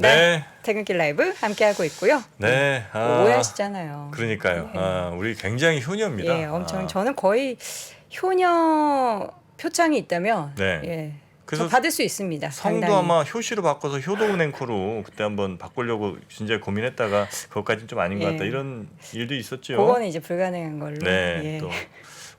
네. 퇴근길 라이브 함께하고 있고요. 네. 오해하시잖아요. 그러니까요. 네. 우리 굉장히 효녀입니다. 예, 엄청 저는 거의 효녀 표창이 있다면 네. 예, 그래서 저 받을 수 있습니다. 성도 당당히. 아마 효시로 바꿔서 효도은 앵커로 그때 한번 바꾸려고 진짜 고민했다가 그것까지는 좀 아닌 것 같다. 예. 이런 일도 있었죠. 그거는 이제 불가능한 걸로. 네. 예. 또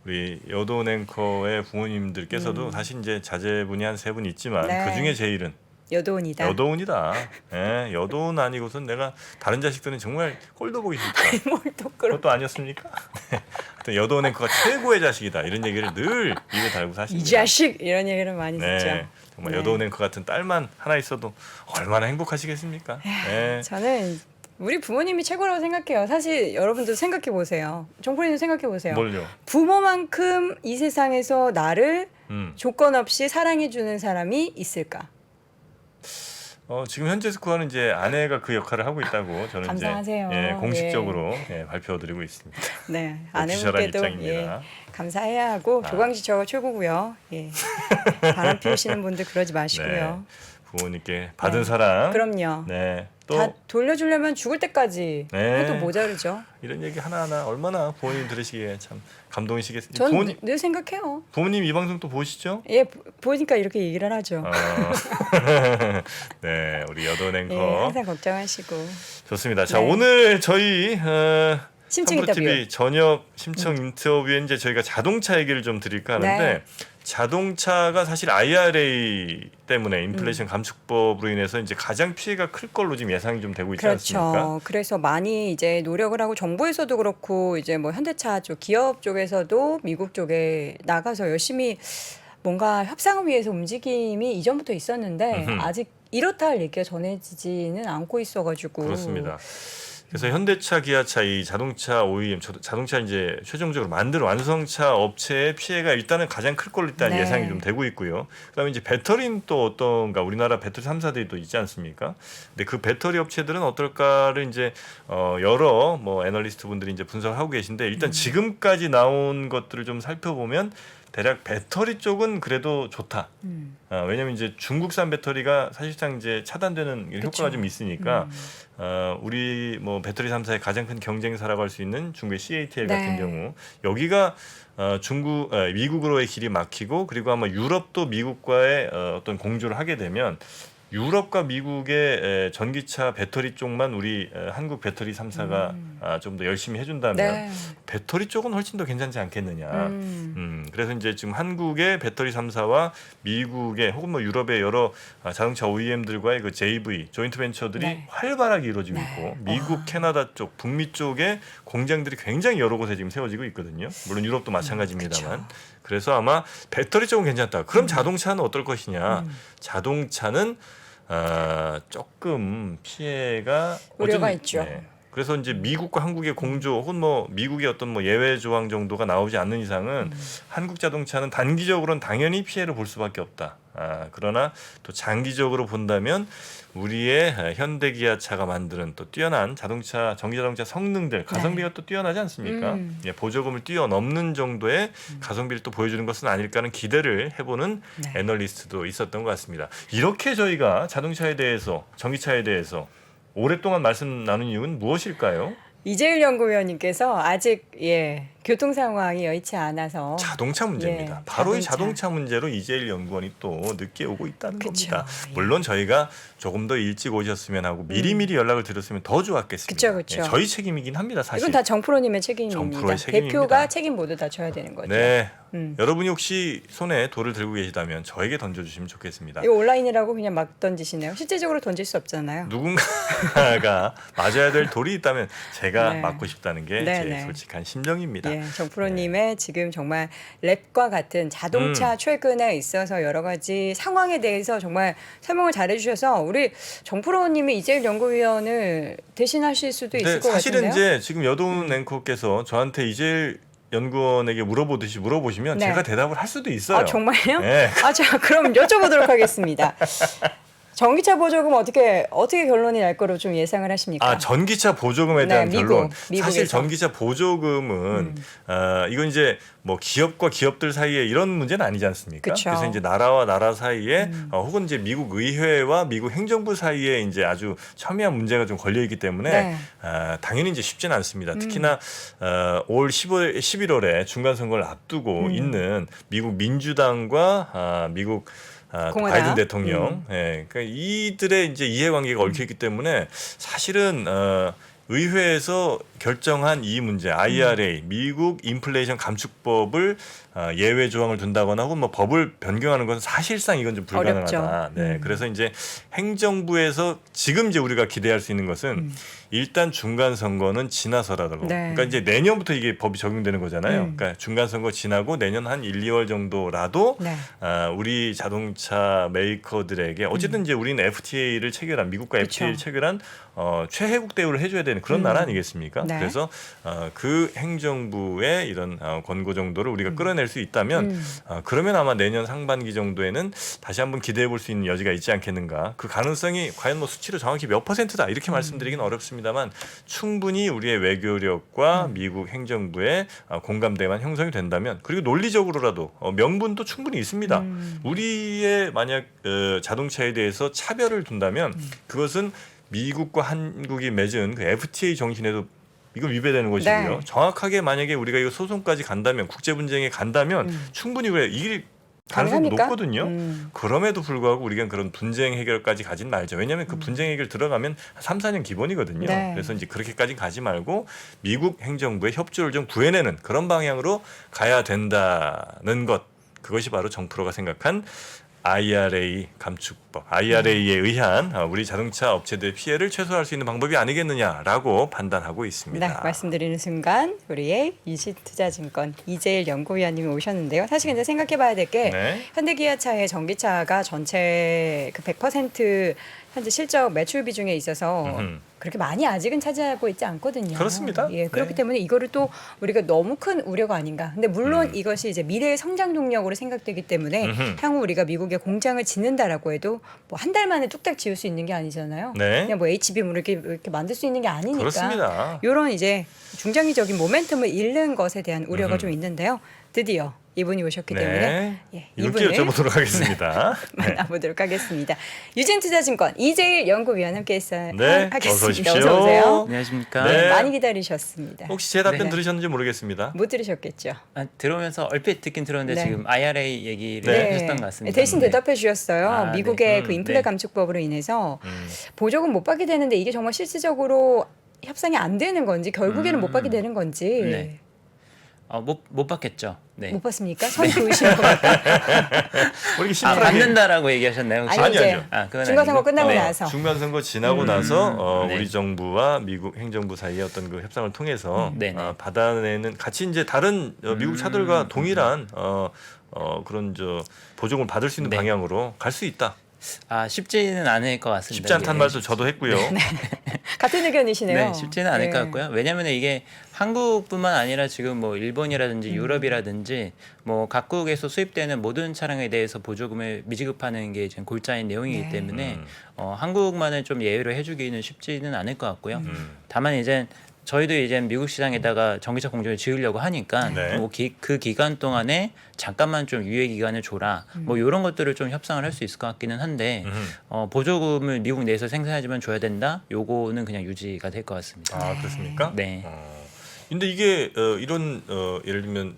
우리 여도은 앵커의 부모님들께서도 사실 이제 자제분이 한 3분 있지만 네. 그 중에 제일은 여도원이다. 여도은이다. 예, 여도은 아니고선 내가 다른 자식들은 정말 꼴도 보기 싫다. 뭘 또 그런. 그것도 아니었습니까? 네. 하여튼 여도은 앵커가 최고의 자식이다. 이런 얘기를 늘 입에 달고 이 사십니다. 자식 이런 얘기를 많이 듣죠. 네, 정말 네. 여도은 앵커 같은 딸만 하나 있어도 얼마나 행복하시겠습니까? 네. 저는 우리 부모님이 최고라고 생각해요. 사실 여러분도 생각해 보세요. 정프리님 생각해 보세요. 뭘요? 부모만큼 이 세상에서 나를 조건 없이 사랑해 주는 사람이 있을까? 지금 현재 스코어는 이제 아내가 그 역할을 하고 있다고 저는 감사하세요. 이제 공식적으로 발표드리고 있습니다. 네, 오피셜한 아내분께도 입장입니다. 감사해야 하고 조광지 저가 최고고요. 예. 바람 피우시는 분들 그러지 마시고요. 부모님께 받은 네. 사랑. 그럼요. 네. 또 다 돌려주려면 죽을 때까지 네. 해도 모자르죠. 이런 얘기 하나하나 얼마나 부모님 들으시기에 참 감동이시겠습니까? 저는 늘 생각해요. 부모님 이 방송 또 보시죠? 예, 보니까 이렇게 얘기를 하죠. 네, 우리 여도은 앵커. 예, 항상 걱정하시고. 좋습니다. 자, 네. 오늘 저희 심층 삼프로 인터뷰. TV 저녁 심층 인터뷰에 이제 저희가 자동차 얘기를 좀 드릴까 하는데 네. 자동차가 사실 IRA 때문에 인플레이션 감축법으로 인해서 이제 가장 피해가 클 걸로 지금 예상이 좀 되고 있지 않습니까? 그렇죠. 그래서 많이 이제 노력을 하고 정부에서도 그렇고 이제 뭐 현대차 쪽 기업 쪽에서도 미국 쪽에 나가서 열심히 뭔가 협상을 위해서 움직임이 이전부터 있었는데 아직 이렇다 할 얘기가 전해지지는 않고 있어가지고 그렇습니다. 그래서 현대차, 기아차 이 자동차 OEM, 자동차 이제 최종적으로 만든 완성차 업체의 피해가 일단은 가장 클 걸로 일단 네. 예상이 좀 되고 있고요. 그다음에 이제 배터리는 또 어떤가? 우리나라 배터리 3사들이 또 있지 않습니까? 근데 그 배터리 업체들은 어떨까를 이제 여러 뭐 애널리스트 분들이 이제 분석을 하고 계신데 일단 지금까지 나온 것들을 좀 살펴보면 대략 배터리 쪽은 그래도 좋다. 왜냐하면 이제 중국산 배터리가 사실상 이제 차단되는 효과가 그쵸. 좀 있으니까 우리 뭐 배터리 3사의 가장 큰 경쟁사라고 할 수 있는 중국의 CATL 네. 같은 경우 여기가 미국으로의 길이 막히고 그리고 아마 유럽도 미국과의 어떤 공조를 하게 되면 유럽과 미국의 전기차 배터리 쪽만 우리 한국 배터리 3사가 좀 더 열심히 해준다면 네. 배터리 쪽은 훨씬 더 괜찮지 않겠느냐. 그래서 이제 지금 한국의 배터리 3사와 미국의 혹은 뭐 유럽의 여러 자동차 OEM들과의 그 JV 조인트 벤처들이 네. 활발하게 이루어지고 네. 있고 미국, 캐나다 쪽, 북미 쪽에 공장들이 굉장히 여러 곳에 지금 세워지고 있거든요. 물론 유럽도 마찬가지입니다만. 그래서 아마 배터리 쪽은 괜찮다. 그럼 자동차는 어떨 것이냐? 자동차는 조금 피해가 우려가 있죠. 그래서 이제 미국과 한국의 공조 혹은 뭐 미국의 어떤 뭐 예외 조항 정도가 나오지 않는 이상은 한국 자동차는 단기적으로는 당연히 피해를 볼 수밖에 없다. 그러나 또 장기적으로 본다면 우리의 현대기아차가 만드는 또 뛰어난 자동차 전기자동차 성능들 가성비가 또 뛰어나지 않습니까? 예, 보조금을 뛰어넘는 정도의 가성비를 또 보여주는 것은 아닐까 하는 기대를 해보는 애널리스트도 있었던 것 같습니다. 이렇게 저희가 자동차에 대해서 전기차에 대해서 오랫동안 말씀 나눈 이유는 무엇일까요? 이재일 연구위원님께서 아직 교통 상황이 여의치 않아서 자동차 문제입니다. 예, 바로 이 자동차. 자동차 문제로 이재일 연구원이 또 늦게 오고 있다는 그쵸. 겁니다. 예. 물론 저희가 조금 더 일찍 오셨으면 하고 미리미리 연락을 드렸으면 더 좋았겠습니다. 그쵸. 예, 저희 책임이긴 합니다. 사실. 이건 다 정프로님의 책임입니다. 정프로의 책임입니다. 대표가 책임 모두 다 져야 되는 거죠. 네. 여러분이 혹시 손에 돌을 들고 계시다면 저에게 던져주시면 좋겠습니다. 이거 온라인이라고 그냥 막 던지시네요. 실제적으로 던질 수 없잖아요. 누군가가 맞아야 될 돌이 있다면 제가 네. 맞고 싶다는 게 네, 제 네. 솔직한 심정입니다. 예, 정프로님의 지금 정말 랩과 같은 자동차 최근에 있어서 여러 가지 상황에 대해서 정말 설명을 잘해주셔서 우리 정프로님이 이재일 연구위원을 대신하실 수도 있을 것 사실은 같은데요. 이제 지금 여도은 앵커께서 저한테 이재일 연구원에게 물어보시면 네. 제가 대답을 할 수도 있어요. 아 정말요? 네. 자 그럼 여쭤보도록 하겠습니다. 전기차 보조금 어떻게 결론이 날 거로 좀 예상을 하십니까? 아, 전기차 보조금에 대한 네, 결론. 미국에서. 사실 전기차 보조금은 이건 이제 뭐 기업과 기업들 사이에 이런 문제는 아니지 않습니까? 그쵸. 그래서 이제 나라와 나라 사이에 혹은 이제 미국 의회와 미국 행정부 사이에 이제 아주 첨예한 문제가 좀 걸려 있기 때문에 네. 당연히 이제 쉽지는 않습니다. 특히나 올 11월에 중간 선거를 앞두고 있는 미국 민주당과 미국 공화당. 바이든 대통령, 예, 그러니까 이들의 이제 이해관계가 얽혀 있기 때문에 사실은 의회에서 결정한 이 문제, IRA, 미국 인플레이션 감축법을 예외 조항을 둔다거나 혹은 뭐 법을 변경하는 것은 사실상 이건 좀 불가능하다. 어렵죠. 네, 그래서 이제 행정부에서 지금 이제 우리가 기대할 수 있는 것은 일단 중간 선거는 지나서라도, 네. 그러니까 이제 내년부터 이게 법이 적용되는 거잖아요. 그러니까 중간 선거 지나고 내년 한 1, 2월 정도라도 네. 우리 자동차 메이커들에게 어쨌든 이제 우리는 FTA를 체결한 미국과 그쵸. FTA를 체결한 최혜국 대우를 해줘야 되는 그런 나라 아니겠습니까? 네. 그래서 그 행정부의 이런 권고 정도를 우리가 끌어낼 수 있다면 그러면 아마 내년 상반기 정도에는 다시 한번 기대해 볼 수 있는 여지가 있지 않겠는가. 그 가능성이 과연 뭐 수치로 정확히 몇 %다 이렇게 말씀드리기는 어렵습니다만 충분히 우리의 외교력과 미국 행정부의 공감대만 형성이 된다면, 그리고 논리적으로라도 명분도 충분히 있습니다. 우리의 만약 자동차에 대해서 차별을 둔다면 그것은 미국과 한국이 맺은 그 FTA 정신에도 이건 위배되는 것이고요. 네. 정확하게 만약에 우리가 이거 소송까지 간다면, 국제 분쟁에 간다면 충분히 그래 이길 가능성이 가능합니까? 높거든요. 그럼에도 불구하고 우리가 그런 분쟁 해결까지 가진 말죠. 왜냐하면 그 분쟁 해결 들어가면 3, 4년 기본이거든요. 네. 그래서 이제 그렇게까지 가지 말고 미국 행정부의 협조를 좀 구해내는 그런 방향으로 가야 된다는 것. 그것이 바로 정프로가 생각한 IRA 감축법, IRA에 의한 우리 자동차 업체들의 피해를 최소화할 수 있는 방법이 아니겠느냐라고 판단하고 있습니다. 네, 말씀드리는 순간 우리의 유지투자증권 이재일 연구위원님이 오셨는데요. 사실 이제 생각해봐야 될 게 네. 현대기아차의 전기차가 전체 그 100% 현재 실적 매출 비중에 있어서 그렇게 많이 아직은 차지하고 있지 않거든요. 그렇습니다. 예, 그렇기 네. 때문에 이거를 또 우리가 너무 큰 우려가 아닌가. 근데 물론 이것이 이제 미래의 성장 동력으로 생각되기 때문에 향후 우리가 미국에 공장을 짓는다라고 해도 뭐 한 달 만에 뚝딱 지을 수 있는 게 아니잖아요. 네. 그냥 뭐 HBM 이렇게 만들 수 있는 게 아니니까. 그렇습니다. 이런 이제 중장기적인 모멘텀을 잃는 것에 대한 우려가 좀 있는데요. 드디어 이분이 오셨기 때문에 예, 이분께 이분을 여쭤보도록 하겠습니다. 네. 만나보도록 하겠습니다. 유진투자증권 이재일 연구위원 함께했어요. 네, 하겠습니다. 어서 오십시오. 어서 오세요. 안녕하십니까. 네. 많이 기다리셨습니다. 혹시 제 답변 네. 들으셨는지 모르겠습니다. 못 들으셨겠죠? 들어오면서 얼핏 듣긴 들었는데 네. 지금 IRA 얘기를 네. 하셨던 것 같습니다. 대신 네. 대답해 주셨어요. 아, 미국의 네. 그 인플레 네. 감축법으로 인해서 보조금 못 받게 되는데 이게 정말 실질적으로 협상이 안 되는 건지 결국에는 못 받게 되는 건지 네. 못 받겠죠. 네. 못 받습니까? 선이 그으시는 것 같아요. 뭐 이렇게 아, 심플하게 받는다라고 얘기하셨나요? 혹시? 아니, 이제 그건 중간 선거 아니고? 끝나고 네. 나서. 중간 선거 지나고 나서 네. 우리 정부와 미국 행정부 사이의 어떤 그 협상을 통해서 네네. 받아내는 같이 이제 다른 미국 차들과 동일한 그런 보조금을 받을 수 있는 네. 방향으로 갈 수 있다. 쉽지는 않을 것 같습니다. 쉽지 않다는 이게. 말도 저도 했고요. 같은 의견이시네요. 네, 쉽지는 않을 네. 것 같고요. 왜냐하면 이게 한국뿐만 아니라 지금 뭐 일본이라든지 유럽이라든지 뭐 각국에서 수입되는 모든 차량에 대해서 보조금을 미지급하는 게 지금 골자인 내용이기 네. 때문에 한국만을 좀 예외로 해주기는 쉽지는 않을 것 같고요. 다만 이제 저희도 이제 미국 시장에다가 전기차 공장을 지으려고 하니까 네. 뭐 그 기간 동안에 잠깐만 좀 유예 기간을 줘라. 뭐 이런 것들을 좀 협상을 할 수 있을 것 같기는 한데 보조금을 미국 내에서 생산하지만 줘야 된다. 요거는 그냥 유지가 될 것 같습니다. 아, 그렇습니까? 네. 근데 이게 이런 예를 들면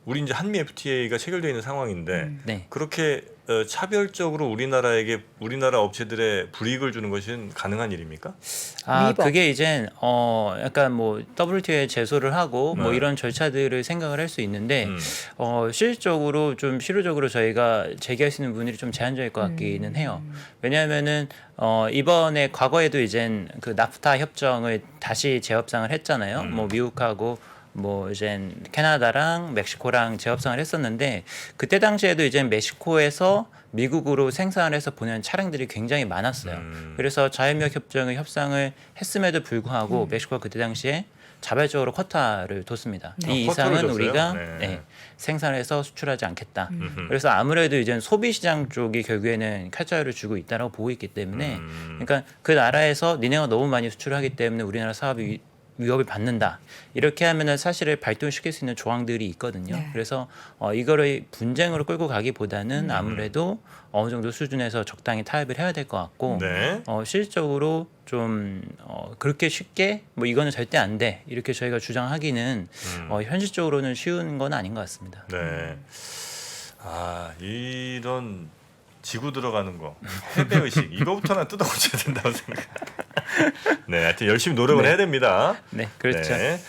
우리 이제 한미 FTA가 체결되어 있는 상황인데 네. 그렇게 차별적으로 우리나라 업체들의 불이익을 주는 것은 가능한 일입니까? 위법. 그게 이제 약간 뭐 WTO에 제소를 하고 뭐 네. 이런 절차들을 생각을 할 수 있는데 실질적으로 좀 실효적으로 저희가 제기할 수 있는 부분들이 좀 제한적일 것 같기는 해요. 왜냐하면은 이번에 과거에도 이제 그 나프타 협정을 다시 재협상을 했잖아요. 뭐 미국하고 뭐 이제 캐나다랑 멕시코랑 재협상을 했었는데 그때 당시에도 이제 멕시코에서 미국으로 생산을 해서 보내는 차량들이 굉장히 많았어요. 그래서 자유무역 협정의 협상을 했음에도 불구하고 멕시코가 그때 당시에 자발적으로 쿼타를 뒀습니다. 네. 이 쿼타를 이상은 줬어요? 우리가 네. 생산해서 수출하지 않겠다. 음흠. 그래서 아무래도 이제 소비 시장 쪽이 결국에는 칼자루를 주고 있다라고 보고 있기 때문에 그러니까 그 나라에서 니네가 너무 많이 수출하기 때문에 우리나라 사업이 위협을 받는다. 이렇게 하면은 사실을 발동시킬 수 있는 조항들이 있거든요. 네. 그래서 이거를 분쟁으로 끌고 가기보다는 아무래도 어느 정도 수준에서 적당히 타협을 해야 될 것 같고 네. 실질적으로 좀 그렇게 쉽게 뭐 이거는 절대 안 돼. 이렇게 저희가 주장하기는 현실적으로는 쉬운 건 아닌 것 같습니다. 네. 아, 이런 지구 들어가는 거, 패배 의식 이거부터는 뜯어고쳐야 된다고 생각. 네, 하여튼 열심히 노력을 네. 해야 됩니다. 네, 그렇죠. 네.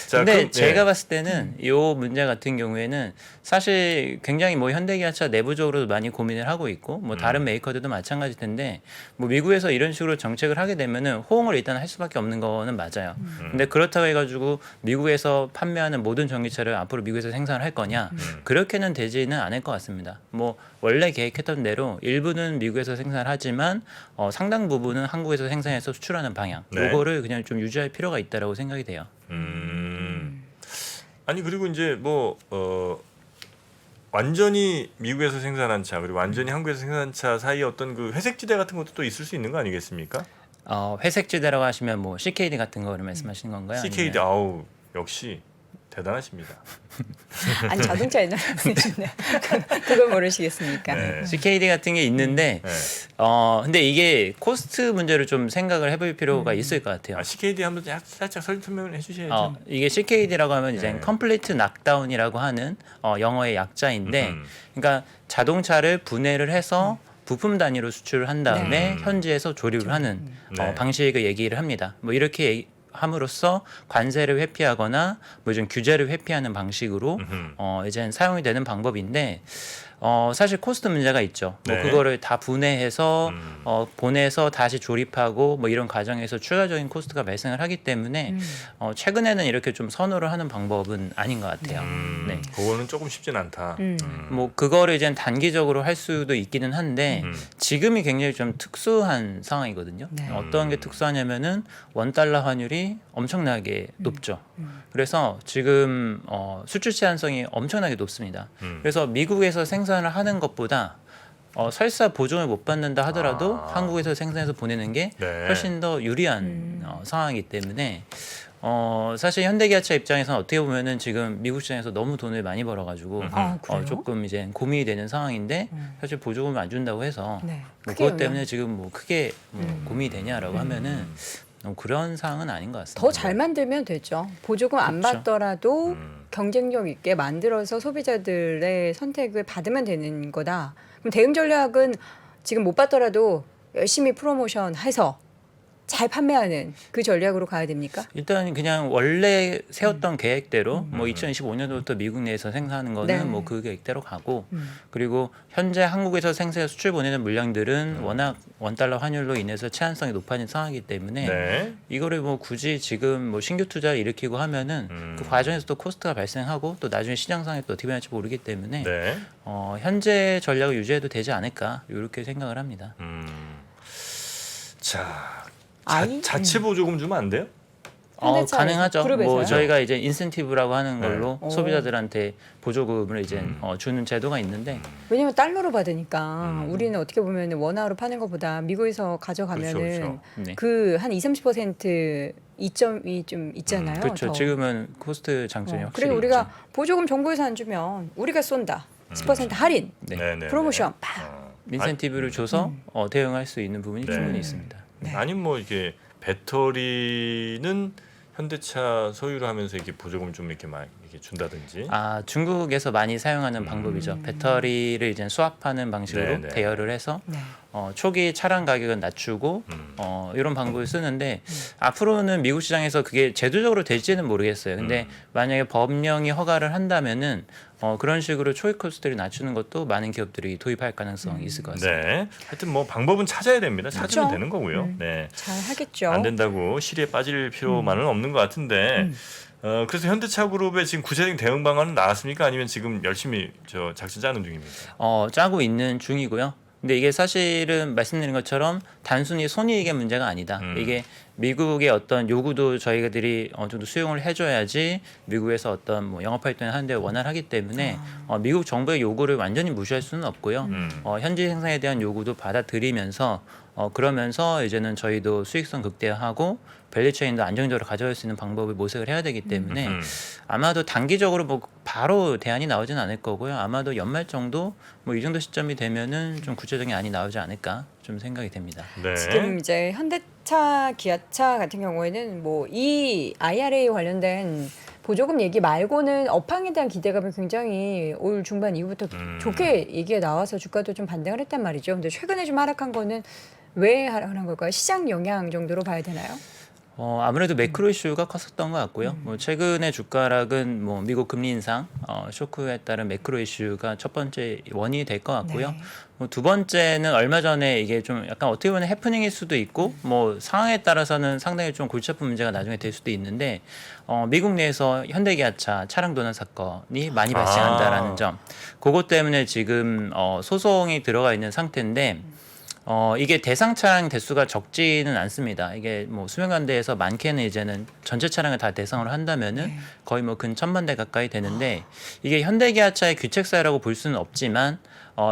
자, 근데 그럼, 제가 네. 봤을 때는 이 문제 같은 경우에는 사실 굉장히 뭐 현대기아차 내부적으로도 많이 고민을 하고 있고 뭐 다른 메이커들도 마찬가지일 텐데 뭐 미국에서 이런 식으로 정책을 하게 되면은 호응을 일단 할 수밖에 없는 거는 맞아요. 근데 그렇다고 해가지고 미국에서 판매하는 모든 전기차를 앞으로 미국에서 생산을 할 거냐 그렇게는 되지는 않을 것 같습니다. 뭐 원래 계획했던 대로 일부는 미국에서 생산하지만 상당 부분은 한국에서 생산해서 수출하는 방향. 네. 요거를 그냥 좀 유지할 필요가 있다라고 생각이 돼요. 아니 그리고 이제 뭐 완전히 미국에서 생산한 차 그리고 완전히 한국에서 생산한 차 사이에 어떤 그 회색지대 같은 것도 또 있을 수 있는 거 아니겠습니까? 회색지대라고 하시면 뭐 CKD 같은 거를 말씀하시는 건가요? CKD 아니면- 아우 역시 대단하십니다. 아니 자동차 옛날 분이시네. 그걸 모르시겠습니까? 네. CKD 같은 게 있는데 네. 근데 이게 코스트 문제를 좀 생각을 해볼 필요가 있을 것 같아요. 아, CKD 한번 살짝 설명을 해주셔야죠. 이게 CKD라고 하면 이제 네. 컴플리트 락다운이라고 하는 영어의 약자인데, 음흠. 그러니까 자동차를 분해를 해서 부품 단위로 수출을 한 다음에 현지에서 조립을 하는 네. 방식을 얘기를 합니다. 뭐 이렇게 함으로써 관세를 회피하거나 뭐 좀 규제를 회피하는 방식으로 이제 사용이 되는 방법인데 사실 코스트 문제가 있죠. 네. 뭐 그거를 다 분해해서 보내서 다시 조립하고 뭐 이런 과정에서 추가적인 코스트가 발생을 하기 때문에 최근에는 이렇게 좀 선호를 하는 방법은 아닌 것 같아요. 네. 그거는 조금 쉽진 않다. 뭐 그거를 이제 단기적으로 할 수도 있기는 한데 지금이 굉장히 좀 특수한 상황이거든요. 네. 어떤 게 특수하냐면은 $1 환율이 엄청나게 높죠. 그래서 지금 수출 제한성이 엄청나게 높습니다. 그래서 미국에서 생산을 하는 것보다 설사 보조금을 못 받는다 하더라도 한국에서 생산해서 보내는 게 네. 훨씬 더 유리한 상황이기 때문에 사실 현대기아차 입장에서는 어떻게 보면은 지금 미국 시장에서 너무 돈을 많이 벌어가지고 아, 그래요? 조금 이제 고민이 되는 상황인데 사실 보조금을 안 준다고 해서 네. 뭐 크게 그것 때문에 영향. 지금 뭐 크게 뭐 고민이 되냐라고 하면은 그런 상황은 아닌 것 같습니다. 더 잘 만들면 되죠. 보조금 안 그렇죠. 받더라도 경쟁력 있게 만들어서 소비자들의 선택을 받으면 되는 거다. 그럼 대응 전략은 지금 못 받더라도 열심히 프로모션해서 잘 판매하는 그 전략으로 가야 됩니까? 일단 그냥 원래 세웠던 계획대로 뭐 2025년도부터 미국 내에서 생산하는 거는 네. 뭐 그 계획대로 가고 그리고 현재 한국에서 생산해 수출 보내는 물량들은 워낙 $1 환율로 인해서 제한성이 높아진 상황이기 때문에 네. 이거를 뭐 굳이 지금 뭐 신규 투자를 일으키고 하면은 그 과정에서 또 코스트가 발생하고 또 나중에 시장 상황이 또 어떻게 변할지 모르기 때문에 네. 현재 전략을 유지해도 되지 않을까 이렇게 생각을 합니다. 자, 아이? 자체 보조금 주면 안 돼요? 현대차에서, 가능하죠. 그룹에서요? 뭐 저희가 이제 인센티브라고 하는 걸로 네. 소비자들한테 보조금을 이제 주는 제도가 있는데 왜냐면 달러로 받으니까 우리는 어떻게 보면 원화로 파는 것보다 미국에서 가져가면은 그렇죠, 네. 그 한 20-30% 이점이 좀 있잖아요. 그렇죠. 더. 지금은 코스트 장점이 확실히 그리고 우리가 있죠. 보조금 정부에서 안 주면 우리가 쏜다. 10% 할인, 네. 네네. 프로모션 팍. 인센티브를 줘서 대응할 수 있는 부분이 네. 충분히 있습니다. 네. 아니면 뭐 이게 배터리는 현대차 소유를 하면서 이렇게 보조금 좀 이렇게 막 이렇게 준다든지. 중국에서 많이 사용하는 방법이죠. 배터리를 이제 스왑하는 방식으로 네, 네. 대여를 해서 네. 초기 차량 가격은 낮추고 이런 방법을 쓰는데 앞으로는 미국 시장에서 그게 제도적으로 될지는 모르겠어요. 근데 만약에 법령이 허가를 한다면은 그런 식으로 초기 코스트를 낮추는 것도 많은 기업들이 도입할 가능성이 있을 것 같습니다. 네. 하여튼 뭐 방법은 찾아야 됩니다. 찾으면 그렇죠. 되는 거고요. 네. 잘 하겠죠. 안 된다고 실에 빠질 필요만은 없는 것 같은데. 그래서 현대차 그룹의 지금 구체적인 대응 방안은 나왔습니까? 아니면 지금 열심히 작전 짜는 중입니까? 짜고 있는 중이고요. 근데 이게 사실은 말씀드린 것처럼 단순히 손익의 문제가 아니다. 이게 미국의 어떤 요구도 저희들이 어느 정도 수용을 해줘야지 미국에서 어떤 뭐 영업 활동을 하는데 원활하기 때문에 미국 정부의 요구를 완전히 무시할 수는 없고요. 현지 생산에 대한 요구도 받아들이면서 그러면서 이제는 저희도 수익성 극대화하고 밸류체인도 안정적으로 가져갈 수 있는 방법을 모색을 해야 되기 때문에 아마도 단기적으로 뭐 바로 대안이 나오진 않을 거고요. 아마도 연말 정도 뭐 이 정도 시점이 되면은 좀 구체적인 안이 나오지 않을까 좀 생각이 됩니다. 네. 지금 이제 현대차, 기아차 같은 경우에는 뭐 이 IRA 관련된 보조금 얘기 말고는 업황에 대한 기대감이 굉장히 올 중반 이후부터 좋게 얘기가 나와서 주가도 좀 반등을 했단 말이죠. 근데 최근에 좀 하락한 거는 왜 하락한 걸까요? 시장 영향 정도로 봐야 되나요? 아무래도 매크로 이슈가 컸었던 것 같고요. 뭐 최근에 주가락은 뭐 미국 금리 인상 쇼크에 따른 매크로 이슈가 첫 번째 원인이 될 것 같고요. 네. 뭐 두 번째는 얼마 전에 이게 좀 약간 어떻게 보면 해프닝일 수도 있고 뭐 상황에 따라서는 상당히 좀 골치 아픈 문제가 나중에 될 수도 있는데 미국 내에서 현대기아차 차량 도난 사건이 많이 발생한다라는 점, 그것 때문에 지금 소송이 들어가 있는 상태인데. 이게 대상 차량 대수가 적지는 않습니다. 이게 뭐 수명관대에서 많게는 이제는 전체 차량을 다 대상으로 한다면은 거의 뭐 근 1,000만 대 가까이 되는데 이게 현대기아차의 규책사라고 볼 수는 없지만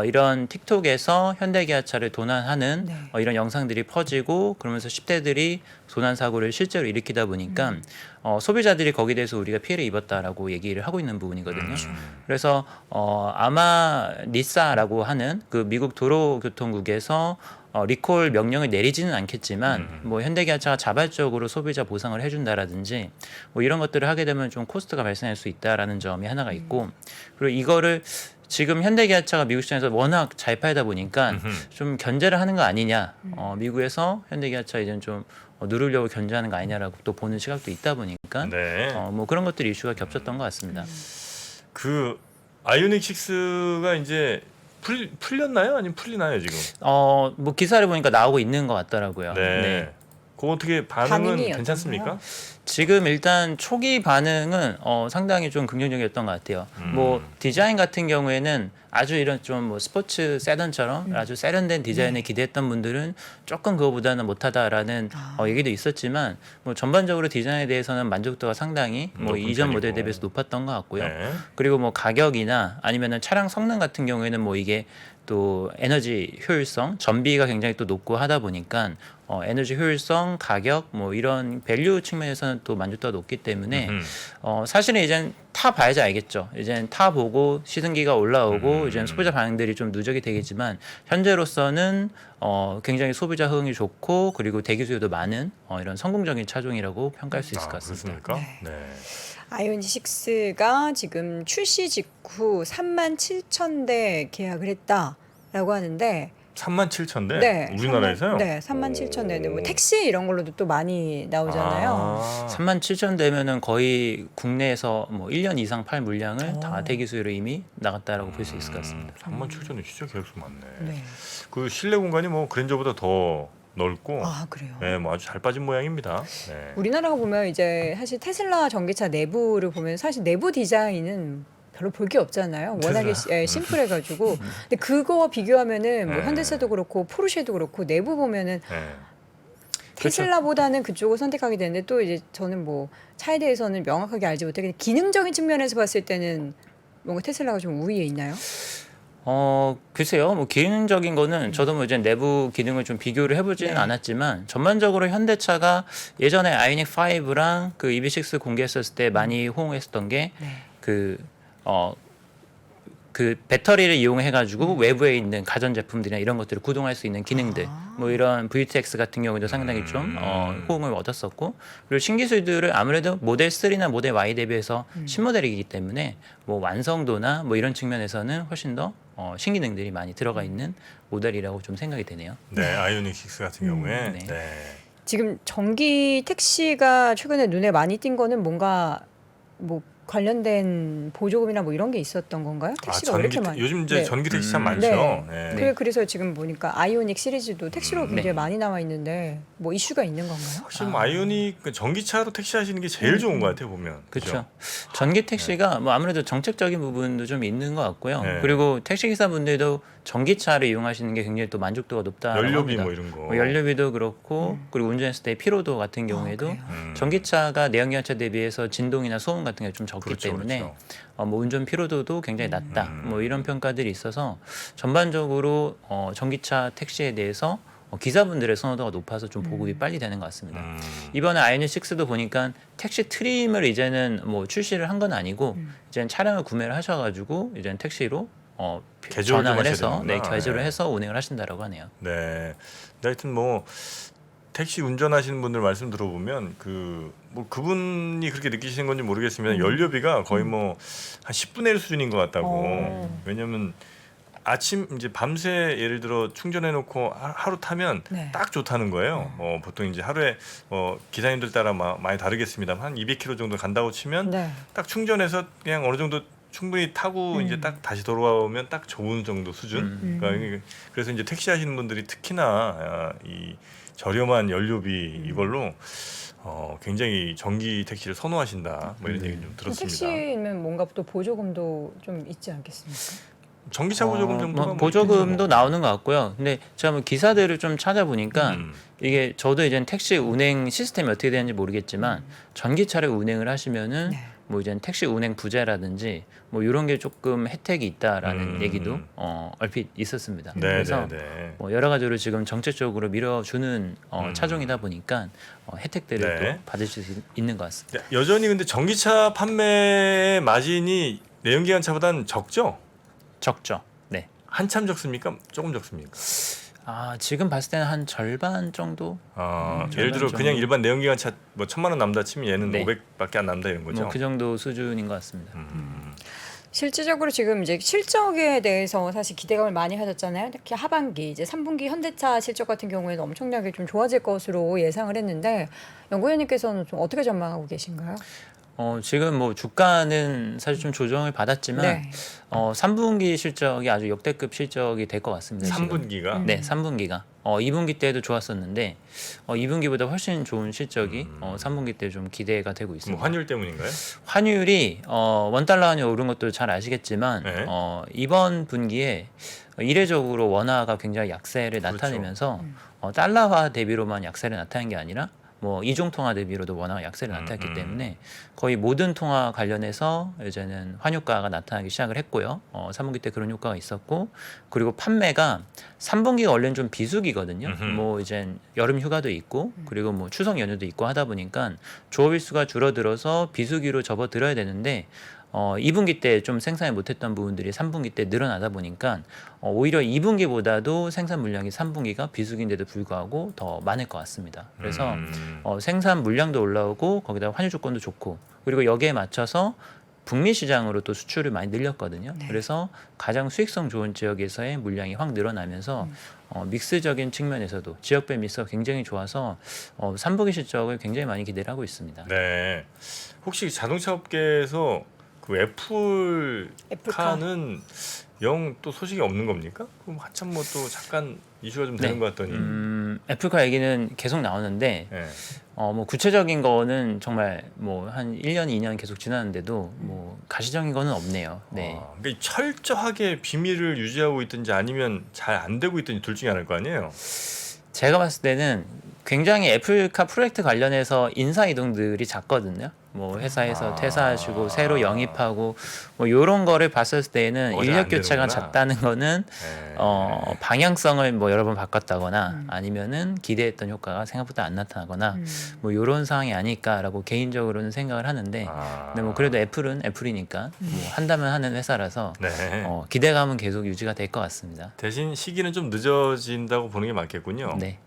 이런 틱톡에서 현대기아차를 도난하는 이런 영상들이 퍼지고 그러면서 10대들이 도난 사고를 실제로 일으키다 보니까 소비자들이 거기에 대해서 우리가 피해를 입었다라고 얘기를 하고 있는 부분이거든요. 그래서 아마 리사라고 하는 그 미국 도로교통국에서 리콜 명령을 내리지는 않겠지만 뭐 현대기아차가 자발적으로 소비자 보상을 해준다라든지 뭐 이런 것들을 하게 되면 좀 코스트가 발생할 수 있다라는 점이 하나가 있고, 그리고 이거를 지금 현대기아차가 미국 시장에서 워낙 잘 팔다 보니까 좀 견제를 하는 거 아니냐, 미국에서 현대기아차 이제는 좀 누르려고 견제하는 거 아니냐라고 또 보는 시각도 있다 보니까 네. 뭐 그런 것들이 이슈가 겹쳤던 것 같습니다. 그 아이오닉 6가 이제 풀렸나요? 아니면 풀리나요 지금? 뭐 기사를 보니까 나오고 있는 것 같더라고요. 네. 그거 어떻게 반응은 반응이 괜찮습니까? 지금 일단 초기 반응은 상당히 좀 긍정적이었던 것 같아요. 뭐 디자인 같은 경우에는 아주 이런 좀 뭐 스포츠 세단처럼 아주 세련된 디자인에 기대했던 분들은 조금 그거보다는 못하다라는 얘기도 있었지만 뭐 전반적으로 디자인에 대해서는 만족도가 상당히 뭐 높은 이전 모델 편이고. 대비해서 높았던 것 같고요. 네. 그리고 뭐 가격이나 아니면은 차량 성능 같은 경우에는 뭐 이게 또 에너지 효율성, 전비가 굉장히 또 높고 하다 보니까 에너지 효율성, 가격 뭐 이런 밸류 측면에서는 또 만족도가 높기 때문에 사실은 이젠 타 봐야지 알겠죠. 이젠 타 보고 시승기가 올라오고 이젠 소비자 반응들이 좀 누적이 되겠지만 현재로서는 굉장히 소비자 호응이 좋고 그리고 대기 수요도 많은 이런 성공적인 차종이라고 평가할 수 있을 것 같습니다. 그렇습니까? 네. 아이오닉 6가 지금 출시 직후 37,000대 계약을 했다라고 하는데 37,000대? 네, 우리나라에서요? 네, 37,000대인데 뭐 택시 이런 걸로도 또 많이 나오잖아요. 37,000 되면은 거의 국내에서 뭐 1년 이상 팔 물량을 다 대기 수요로 이미 나갔다라고 볼 수 있을 것 같습니다. 37,000은 진짜 계약수 많네. 네. 그 실내 공간이 뭐 그랜저보다 더 넓고, 아, 그래요. 네, 뭐 아주 잘 빠진 모양입니다. 네. 우리나라가 보면 이제 사실 테슬라 전기차 내부를 보면 사실 내부 디자인은 별로 볼 게 없잖아요. 워낙에 심플해가지고. 근데 그거와 비교하면은 뭐 네. 현대차도 그렇고 포르쉐도 그렇고 내부 보면은 네. 테슬라보다는 그쪽을 선택하게 되는데 또 이제 저는 뭐 차에 대해서는 명확하게 알지 못하겠는데 기능적인 측면에서 봤을 때는 뭔가 테슬라가 좀 우위에 있나요? 글쎄요. 뭐 기능적인 거는 저도 뭐 이제 내부 기능을 좀 비교를 해보지는 네. 않았지만 전반적으로 현대차가 예전에 아이오닉 5랑 그 EV6 공개했었을 때 많이 호응했었던 게 그 배터리를 이용해가지고 외부에 있는 가전 제품들이나 이런 것들을 구동할 수 있는 기능들, 뭐 이런 VTX 같은 경우도 상당히 좀 호응을 얻었었고, 그리고 신기술들을 아무래도 모델 3나 모델 Y 대비해서 신모델이기 때문에 뭐 완성도나 뭐 이런 측면에서는 훨씬 더 신기능들이 많이 들어가 있는 모델이라고 좀 생각이 되네요. 네, 아이오닉 6 같은 경우에. 네. 네. 지금 전기 택시가 최근에 눈에 많이 띈 거는 뭔가 뭐 관련된 보조금이나 뭐 이런 게 있었던 건가요? 택시가 왜 이렇게 많이? 요즘 이제 네. 전기 택시 참 많죠. 네. 네. 그래서 지금 보니까 아이오닉 시리즈도 택시로 굉장히 네. 많이 나와 있는데 뭐 이슈가 있는 건가요? 확실히 뭐 아이오닉 그 전기차로 택시 하시는 게 제일 좋은 것 같아요 보면. 그렇죠. 전기 택시가 뭐 아무래도 정책적인 부분도 좀 있는 것 같고요. 네. 그리고 택시 기사분들도 전기차를 이용하시는 게 굉장히 또 만족도가 높다고 연료비 합니다. 뭐 이런 거. 뭐 연료비도 그렇고 그리고 운전했을 때 피로도 같은 경우에도 그래요? 전기차가 내연기관차 대비해서 진동이나 소음 같은 게 좀 적기 그렇죠, 때문에 그렇죠. 뭐 운전 피로도도 굉장히 낮다. 뭐 이런 평가들이 있어서 전반적으로 전기차 택시에 대해서 기사분들의 선호도가 높아서 좀 보급이 빨리 되는 것 같습니다. 이번에 아이오닉 6도 보니까 택시 트림을 이제는 뭐 출시를 한 건 아니고 이제는 차량을 구매를 하셔가지고 이제는 택시로 개조를 좀 전환을 하셔야 해서 되는구나. 개조를 네. 해서 운행을 하신다라고 하네요. 네. 근데 하여튼 뭐 택시 운전하시는 분들 말씀 들어보면 뭐 그분이 그렇게 느끼시는 건지 모르겠으면 연료비가 거의 뭐 한 10분의 1 수준인 것 같다고. 왜냐면 아침 이제 밤새 예를 들어 충전해 놓고 하루 타면 네. 딱 좋다는 거예요. 보통 이제 하루에 기사님들 따라 많이 다르겠습니다만 한 200km 정도 간다고 치면 네. 딱 충전해서 그냥 어느 정도 충분히 타고 이제 딱 다시 돌아오면 딱 좋은 정도 수준. 그러니까 그래서 이제 택시 하시는 분들이 특히나 이 저렴한 연료비 이걸로 굉장히 전기 택시를 선호하신다. 뭐 이런 얘기 좀 들었습니다. 택시는 뭔가 또 보조금도 좀 있지 않겠습니까? 전기차 보조금 정도가 뭐 보조금도 있겠죠, 뭐. 나오는 것 같고요. 근데 제가 뭐 기사들을 좀 찾아보니까 이게 저도 이제 택시 운행 시스템이 어떻게 되는지 모르겠지만 전기차를 운행을 하시면은 네. 뭐 이제 택시 운행 부재라든지 뭐 이런 게 조금 혜택이 있다라는 얘기도 얼핏 있었습니다. 네, 그래서 네, 네. 뭐 여러 가지로 지금 정책적으로 밀어주는 차종이다 보니까 혜택들을 네. 또 받을 수 있는 것 같습니다. 네, 여전히 근데 전기차 판매 마진이 내연기관차보다는 적죠? 적죠. 네. 한참 적습니까? 조금 적습니까? 지금 봤을 때는 한 절반 정도. 예를 들어 절반 그냥 정도. 일반 내연기관차 뭐 1,000만 원 남다 치면 얘는 네. 500밖에 안 남다 이런 거죠. 뭐 그 정도 수준인 것 같습니다. 실질적으로 지금 이제 실적에 대해서 사실 기대감을 많이 가졌잖아요. 특히 하반기 이제 3분기 현대차 실적 같은 경우에는 엄청나게 좀 좋아질 것으로 예상을 했는데 연구위원님께서는 좀 어떻게 전망하고 계신가요? 지금 뭐 주가는 사실 좀 조정을 받았지만 네. 3분기 실적이 아주 역대급 실적이 될 것 같습니다. 지금. 3분기가 네, 3분기가 2분기 때도 좋았었는데 2분기보다 훨씬 좋은 실적이 3분기 때 좀 기대가 되고 뭐 있습니다. 환율 때문인가요? 환율이 원달러 환율 오른 것도 잘 아시겠지만 네. 이번 분기에 이례적으로 원화가 굉장히 약세를 그렇죠. 나타내면서 달러화 대비로만 약세를 나타낸 게 아니라 뭐 이중 통화 대비로도 워낙 약세를 나타냈기 때문에 거의 모든 통화 관련해서 이제는 환율가가 나타나기 시작을 했고요. 3분기 때 그런 효과가 있었고 그리고 판매가 3분기가 원래는 좀 비수기거든요. 뭐 이제 여름 휴가도 있고 그리고 뭐 추석 연휴도 있고 하다 보니까 조업일 수가 줄어들어서 비수기로 접어들어야 되는데 2분기 때 좀 생산을 못했던 부분들이 3분기 때 늘어나다 보니까 오히려 2분기보다도 생산 물량이 3분기가 비수기인데도 불구하고 더 많을 것 같습니다. 그래서 생산 물량도 올라오고 거기다 환율 조건도 좋고 그리고 여기에 맞춰서 북미 시장으로 또 수출을 많이 늘렸거든요. 네. 그래서 가장 수익성 좋은 지역에서의 물량이 확 늘어나면서 믹스적인 측면에서도 지역별 믹스가 굉장히 좋아서 3분기 실적을 굉장히 많이 기대를 하고 있습니다. 네. 혹시 자동차 업계에서 그 애플카는 영 또 소식이 없는 겁니까? 그럼 한참 뭐 또 잠깐 이슈가 좀 되는 네. 것 같더니. 애플카 얘기는 계속 나오는데 네. 뭐 구체적인 거는 정말 뭐 한 1년, 2년 계속 지났는데도 뭐 가시적인 거는 없네요. 네. 그러니까 철저하게 비밀을 유지하고 있든지 아니면 잘 안 되고 있든지 둘 중에 하나일 거 아니에요. 제가 봤을 때는 굉장히 애플카 프로젝트 관련해서 인사 이동들이 잦거든요. 뭐 회사에서 퇴사하시고 새로 영입하고 뭐 이런 거를 봤을 때는 뭐가 잘안 인력 교체가 되는구나. 잦다는 거는 네. 방향성을 뭐 여러 번 바꿨다거나 아니면은 기대했던 효과가 생각보다 안 나타나거나 뭐 이런 상황이 아닐까라고 개인적으로는 생각을 하는데 근데 뭐 그래도 애플은 애플이니까 뭐 한다면 하는 회사라서 네. 기대감은 계속 유지가 될 것 같습니다. 대신 시기는 좀 늦어진다고 보는 게 맞겠군요. 네.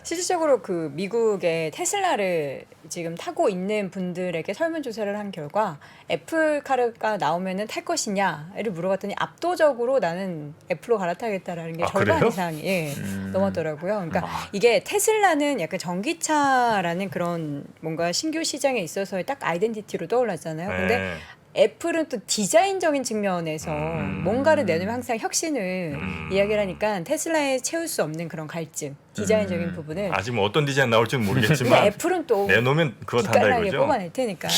실질적으로 그 미국의 테슬라를 지금 타고 있는 분들 분들에게 설문조사를 한 결과 애플카가 나오면은 탈 것이냐를 물어봤더니 압도적으로 나는 애플로 갈아타겠다라는 게 아, 절반 그래요? 이상이 넘었더라고요. 그러니까 이게 테슬라는 약간 전기차라는 그런 뭔가 신규 시장에 있어서의 딱 아이덴티티로 떠올랐잖아요. 근데 네. 애플은 또 디자인적인 측면에서 뭔가를 내놓으면 항상 혁신을 이야기를 하니까 테슬라에 채울 수 없는 그런 갈증, 디자인적인 부분을. 아직 뭐 어떤 디자인 나올지는 근데 모르겠지만 애플은 또 내놓으면 그거 탄다 기깔나게 이거죠. 뽑아낼 테니까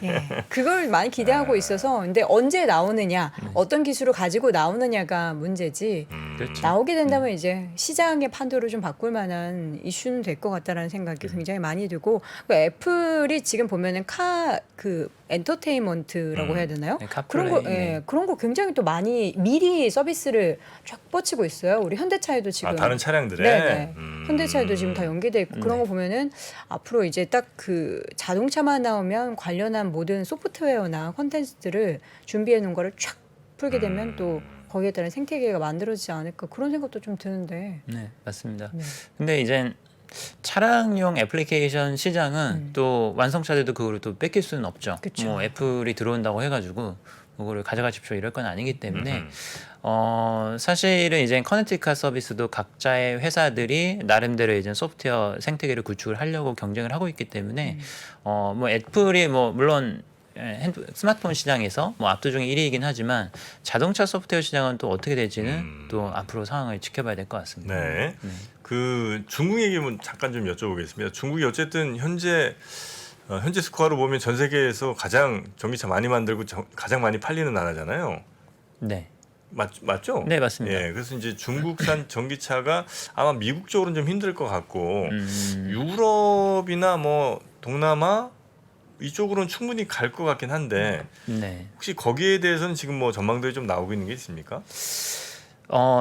예. 그걸 많이 기대하고 있어서 근데 언제 나오느냐 어떤 기술을 가지고 나오느냐가 문제지 그렇죠. 나오게 된다면 이제 시장의 판도를 좀 바꿀 만한 이슈는 될 것 같다라는 생각이 굉장히 많이 들고 그 애플이 지금 보면은 그 엔터테인먼트라고 해야 되나요? 네, 그런 거 카플레이, 네. 그런 거 굉장히 또 많이 미리 서비스를 쫙 뻗치고 있어요. 우리 현대차에도 지금 다른 차량들에 네네. 현대차에도 지금 다 연계돼 있고 그런 네. 거 보면은 앞으로 이제 딱 그 자동차만 나오면 관련한 모든 소프트웨어나 콘텐츠들을 준비해 놓은 거를 쫙 풀게 되면 또 거기에 따른 생태계가 만들어지지 않을까 그런 생각도 좀 드는데. 네, 맞습니다. 네. 근데 이제 차량용 애플리케이션 시장은 또 완성차들도 그거를 또 뺏길 수는 없죠. 그쵸. 뭐 애플이 들어온다고 해가지고 그거를 가져가십시오 이럴 건 아니기 때문에 사실은 이제 커넥티카 서비스도 각자의 회사들이 나름대로 이제 소프트웨어 생태계를 구축을 하려고 경쟁을 하고 있기 때문에 뭐 애플이 뭐 물론 스마트폰 시장에서 뭐 압도적인 1위이긴 하지만 자동차 소프트웨어 시장은 또 어떻게 될지는 또 앞으로 상황을 지켜봐야 될 것 같습니다. 네. 그 중국 얘기는 잠깐 좀 여쭤보겠습니다. 중국이 어쨌든 현재 스코어로 보면 전 세계에서 가장 전기차 많이 만들고 가장 많이 팔리는 나라잖아요. 네. 맞죠? 네, 맞습니다. 예, 그래서 이제 중국산 전기차가 아마 미국 쪽으로는 좀 힘들 것 같고 유럽이나 뭐 동남아 이쪽으로는 충분히 갈 것 같긴 한데 네. 혹시 거기에 대해서는 지금 뭐 전망들이 좀 나오고 있는 게 있습니까?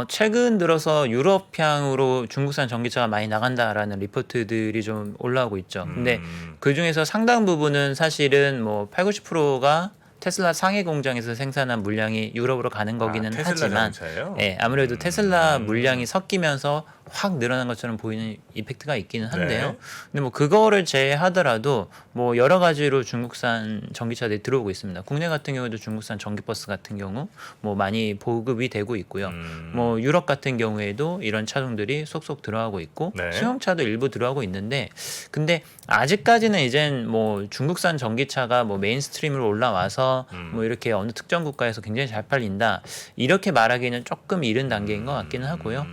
최근 들어서 유럽향으로 중국산 전기차가 많이 나간다라는 리포트들이 좀 올라오고 있죠. 근데 그 중에서 상당 부분은 사실은 뭐 80~90%가 테슬라 상해 공장에서 생산한 물량이 유럽으로 가는 거기는 테슬라 하지만 자동차예요? 예, 아무래도 테슬라 물량이 섞이면서 확 늘어난 것처럼 보이는 이펙트가 있기는 한데요. 네. 근데 뭐 그거를 제외하더라도 뭐 여러 가지로 중국산 전기차들이 들어오고 있습니다. 국내 같은 경우도 중국산 전기버스 같은 경우 뭐 많이 보급이 되고 있고요. 뭐 유럽 같은 경우에도 이런 차종들이 속속 들어가고 있고 네. 승용차도 일부 들어가고 있는데 근데 아직까지는 이젠 뭐 중국산 전기차가 뭐 메인스트림으로 올라와서 뭐 이렇게 어느 특정 국가에서 굉장히 잘 팔린다 이렇게 말하기는 조금 이른 단계인 것 같기는 하고요.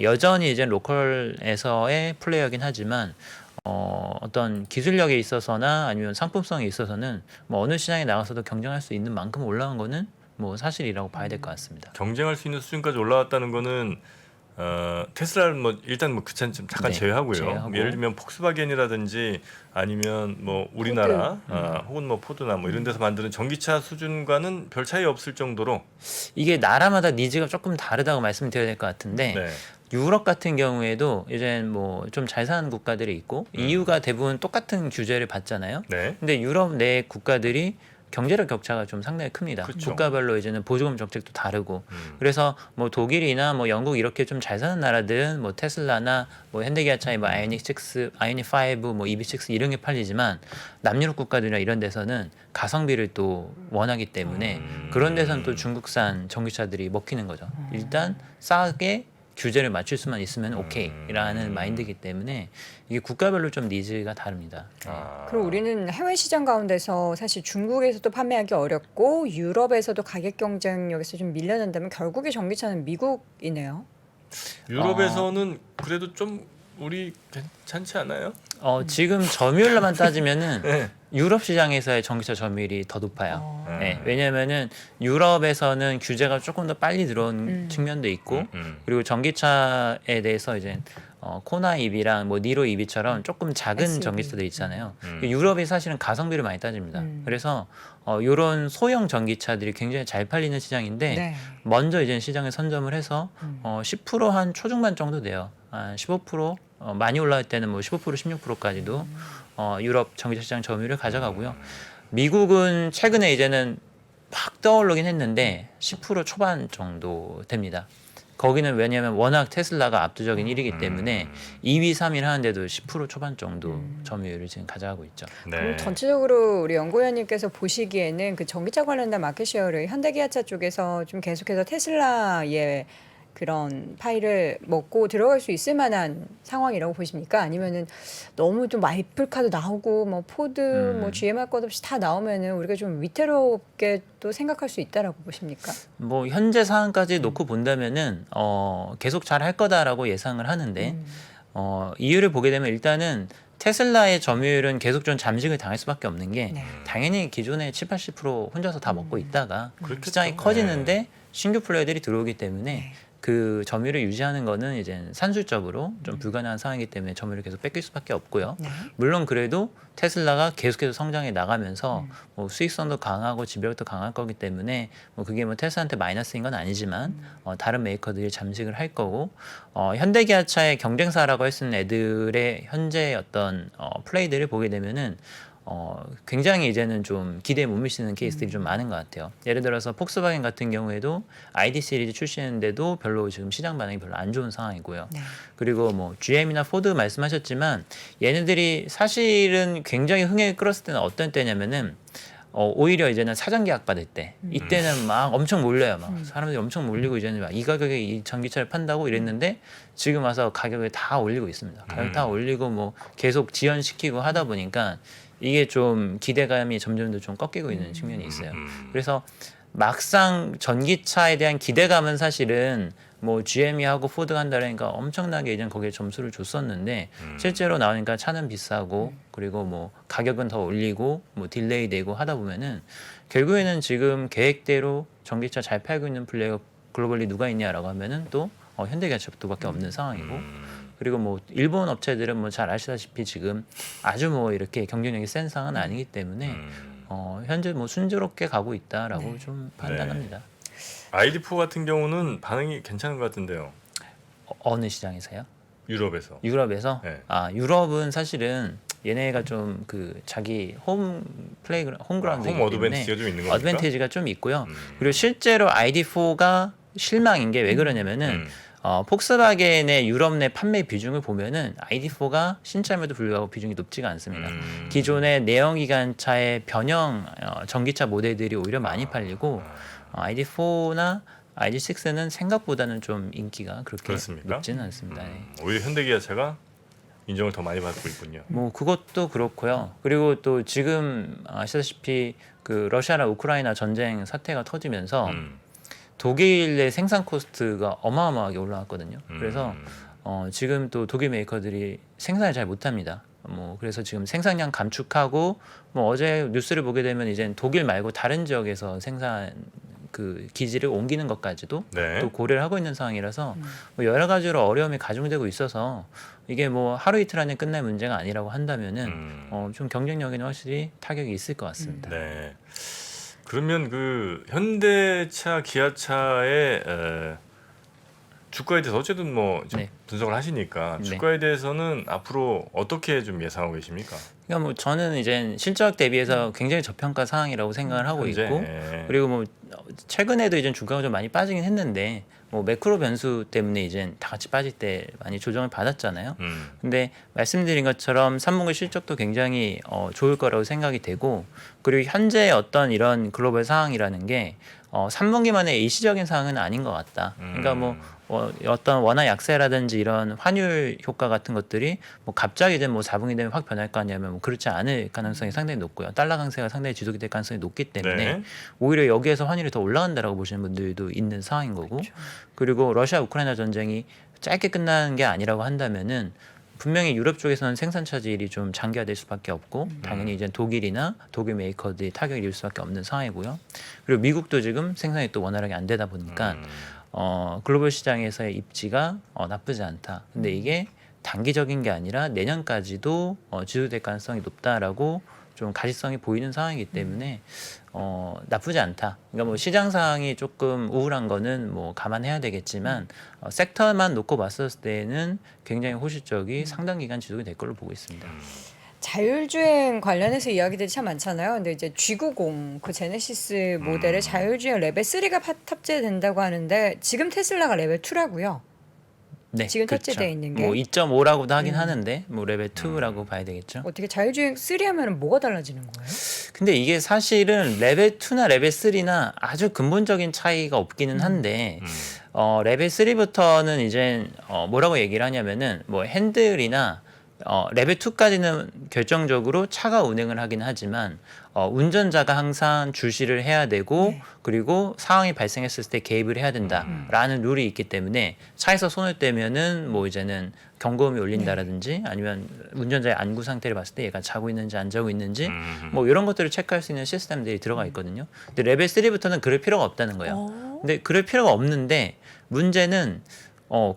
여전히 이제 로컬에서의 플레이어긴 하지만 어떤 기술력에 있어서나 아니면 상품성에 있어서는 뭐 어느 시장에 나가서도 경쟁할 수 있는 만큼 올라온 거는 뭐 사실이라고 봐야 될 것 같습니다. 경쟁할 수 있는 수준까지 올라왔다는 거는 테슬라는 뭐 일단 뭐 그 차는 좀 잠깐 네, 제외하고요. 제외하고. 예를 들면 폭스바겐이라든지 아니면 뭐 우리나라 혹은 뭐 포드나 뭐 이런 데서 만드는 전기차 수준과는 별 차이 없을 정도로 이게 나라마다 니즈가 조금 다르다고 말씀드려야 될 것 같은데 네. 유럽 같은 경우에도 이제 뭐 좀 잘 사는 국가들이 있고 EU가 대부분 똑같은 규제를 받잖아요. 네. 근데 유럽 내 국가들이 경제력 격차가 좀 상당히 큽니다. 그쵸. 국가별로 이제는 보조금 정책도 다르고 그래서 뭐 독일이나 뭐 영국 이렇게 좀 잘 사는 나라들은 뭐 테슬라나 뭐 현대기아차의 뭐 아이오닉 6, 아이오닉 5, 뭐 EV6 이런 게 팔리지만 남유럽 국가들이나 이런 데서는 가성비를 또 원하기 때문에 그런 데서는 또 중국산 전기차들이 먹히는 거죠. 일단 싸게 규제를 맞출 수만 있으면 오케이라는 마인드이기 때문에 이게 국가별로 좀 니즈가 다릅니다. 그리고 우리는 해외 시장 가운데서 사실 중국에서도 판매하기 어렵고 유럽에서도 가격 경쟁력에서 좀 밀려난다면 결국에 전기차는 미국이네요. 유럽에서는 그래도 좀 우리 괜찮지 않아요? 지금 점유율로만 따지면은 네. 유럽 시장에서의 전기차 점유율이 더 높아요. 네, 왜냐면은 유럽에서는 규제가 조금 더 빨리 들어온 측면도 있고 그리고 전기차에 대해서 이제 코나 EV랑 뭐 니로 EV처럼 조금 작은 SUV. 전기차들 있잖아요. 유럽이 사실은 가성비를 많이 따집니다. 그래서 이런 소형 전기차들이 굉장히 잘 팔리는 시장인데 네. 먼저 이제 시장에 선점을 해서 10% 한 초중반 정도 돼요. 한 15% 많이 올라갈 때는 뭐 15% 16%까지도 유럽 전기차 시장 점유율을 가져가고요. 미국은 최근에 이제는 막 떠오르긴 했는데 10% 초반 정도 됩니다. 거기는 왜냐하면 워낙 테슬라가 압도적인 1위이기 때문에 2위, 3위를 하는데도 10% 초반 정도 점유율을 지금 가져가고 있죠. 네. 그럼 전체적으로 우리 연구위원님께서 보시기에는 그 전기차 관련된 마켓쉐어를 현대기아차 쪽에서 좀 계속해서 테슬라의 그런 파이를 먹고 들어갈 수 있을 만한 상황이라고 보십니까? 아니면은 너무 좀 마이플카도 나오고 뭐 포드 뭐 GM 할 것 없이 다 나오면은 우리가 좀 위태롭게 또 생각할 수 있다라고 보십니까? 뭐 현재 상황까지 놓고 본다면은 계속 잘 할 거다라고 예상을 하는데 이유를 보게 되면 일단은 테슬라의 점유율은 계속 좀 잠식을 당할 수밖에 없는 게 네. 당연히 기존에 70-80% 혼자서 다 먹고 있다가 그렇겠죠. 시장이 커지는데 신규 플레이들이 들어오기 때문에 네. 그 점유율을 유지하는 거는 이제 산술적으로 좀 불가능한 상황이기 때문에 점유율을 계속 뺏길 수밖에 없고요. 네. 물론 그래도 테슬라가 계속해서 성장해 나가면서 뭐 수익성도 강하고 지배력도 강할 거기 때문에 뭐 그게 뭐 테슬라한테 마이너스인 건 아니지만 다른 메이커들이 잠식을 할 거고 현대기아차의 경쟁사라고 할 수 있는 애들의 현재 어떤 플레이들을 보게 되면은 굉장히 이제는 좀 기대에 못 미치는 케이스들이 좀 많은 것 같아요. 예를 들어서 폭스바겐 같은 경우에도 ID 시리즈 출시했는데도 별로 지금 시장 반응이 별로 안 좋은 상황이고요. 네. 그리고 뭐 GM이나 포드 말씀하셨지만 얘네들이 사실은 굉장히 흥행을 끌었을 때는 어떤 때냐면은 오히려 이제는 사전 계약 받을 때 이때는 막 엄청 몰려요. 막 사람들이 엄청 몰리고 이제는 막 이 가격에 이 전기차를 판다고 이랬는데 지금 와서 가격을 다 올리고 있습니다. 가격 다 올리고 뭐 계속 지연시키고 하다 보니까 이게 좀 기대감이 점점 더 좀 꺾이고 있는 측면이 있어요. 그래서 막상 전기차에 대한 기대감은 사실은 뭐 GM이 하고 포드가 한다니까 엄청나게 이제 거기에 점수를 줬었는데 실제로 나오니까 차는 비싸고 그리고 뭐 가격은 더 올리고 뭐 딜레이 되고 하다 보면은 결국에는 지금 계획대로 전기차 잘 팔고 있는 플레이어가 글로벌리 누가 있냐라고 하면은 또 현대기아차밖에 없는 상황이고 그리고 뭐 일본 업체들은 뭐 잘 아시다시피 지금 아주 뭐 이렇게 경쟁력이 센 상황은 아니기 때문에 현재 뭐 순조롭게 가고 있다라고 좀 판단합니다. ID4 같은 경우는 반응이 괜찮은 것 같은데요. 어느 시장에서요? 유럽에서. 유럽에서? 네. 유럽은 사실은 얘네가 좀 그 자기 홈그라운드 홈 어드밴티지가 좀 있는 겁니까? 어드밴티지가 좀 있고요. 그리고 실제로 ID4가 실망인 게 왜 그러냐면은 폭스바겐의 유럽 내 판매 비중을 보면은 ID4가 신차임에도 불구하고 비중이 높지가 않습니다. 기존의 내연기관차의 변형 전기차 모델들이 오히려 많이 팔리고 ID4나 ID6는 생각보다는 좀 인기가 그렇게 그렇습니까? 높지는 않습니다. 네. 오히려 현대기아차가 인정을 더 많이 받고 있군요. 뭐 그것도 그렇고요. 그리고 또 지금 아시다시피 그 러시아나 우크라이나 전쟁 사태가 터지면서 독일의 생산 코스트가 어마어마하게 올라왔거든요. 그래서 지금 또 독일 메이커들이 생산을 잘 못합니다. 뭐 그래서 지금 생산량 감축하고 뭐 어제 뉴스를 보게 되면 이제 독일 말고 다른 지역에서 생산 그 기지를 옮기는 것까지도 네. 또 고려를 하고 있는 상황이라서 뭐 여러 가지로 어려움이 가중되고 있어서 이게 뭐 하루 이틀 안에 끝날 문제가 아니라고 한다면은 좀 경쟁력에는 확실히 타격이 있을 것 같습니다. 네. 그러면 그 현대차, 기아차의 주가에 대해서 어쨌든 뭐 좀 네. 분석을 하시니까 네. 주가에 대해서는 앞으로 어떻게 좀 예상하고 계십니까? 그러니까 뭐 저는 이제 실적 대비해서 굉장히 저평가 상황이라고 생각을 하고 현재? 있고 예. 그리고 뭐 최근에도 이제 주가가 좀 많이 빠지긴 했는데 뭐 매크로 변수 때문에 이제 다 같이 빠질 때 많이 조정을 받았잖아요. 근데 말씀드린 것처럼 3분기 실적도 굉장히 좋을 거라고 생각이 되고 그리고 현재 어떤 이런 글로벌 상황이라는 게 3분기만의 일시적인 상황은 아닌 것 같다. 그러니까 뭐 어떤 원화 약세라든지 이런 환율 효과 같은 것들이 뭐 갑자기 이제 뭐 4분기 되면 확 변할 거 아니냐면 뭐 그렇지 않을 가능성이 상당히 높고요. 달러 강세가 상당히 지속이 될 가능성이 높기 때문에 네. 오히려 여기에서 환율이 더 올라간다라고 보시는 분들도 있는 상황인 거고 그리고 러시아 우크라이나 전쟁이 짧게 끝나는 게 아니라고 한다면은 분명히 유럽 쪽에서는 생산 차질이 좀 장기화될 수밖에 없고 당연히 이제 독일이나 독일 메이커들이 타격을 입을 수밖에 없는 상황이고요. 그리고 미국도 지금 생산이 또 원활하게 안 되다 보니까 글로벌 시장에서의 입지가 나쁘지 않다. 근데 이게 단기적인 게 아니라 내년까지도 지속될 가능성이 높다라고 좀 가시성이 보이는 상황이기 때문에 나쁘지 않다. 그러니까 뭐 시장 상황이 조금 우울한 거는 뭐 감안해야 되겠지만 섹터만 놓고 봤을 때는 굉장히 호실적이 상당 기간 지속이 될 걸로 보고 있습니다. 자율주행 관련해서 이야기들이 참 많잖아요. 근데 이제 G90 그 제네시스 모델에 자율주행 레벨 3가 탑재된다고 하는데 지금 테슬라가 레벨 2라고요. 네, 지금 그렇죠. 탑재되어 있는 게. 뭐 2.5라고도 하긴 하는데 뭐 레벨 2라고 봐야 되겠죠. 어떻게 자율주행 3 하면 뭐가 달라지는 거예요? 근데 이게 사실은 레벨 2나 레벨 3나 아주 근본적인 차이가 없기는 한데 레벨 3부터는 이제 뭐라고 얘기를 하냐면은 뭐 핸들이나 레벨 2까지는 결정적으로 차가 운행을 하긴 하지만 운전자가 항상 주시를 해야 되고 네. 그리고 상황이 발생했을 때 개입을 해야 된다라는 룰이 있기 때문에 차에서 손을 떼면은 뭐 이제는 경고음이 울린다라든지 아니면 운전자의 안구 상태를 봤을 때 얘가 자고 있는지 안 자고 있는지 뭐 이런 것들을 체크할 수 있는 시스템들이 들어가 있거든요. 근데 레벨 3부터는 그럴 필요가 없다는 거예요. 근데 그럴 필요가 없는데 문제는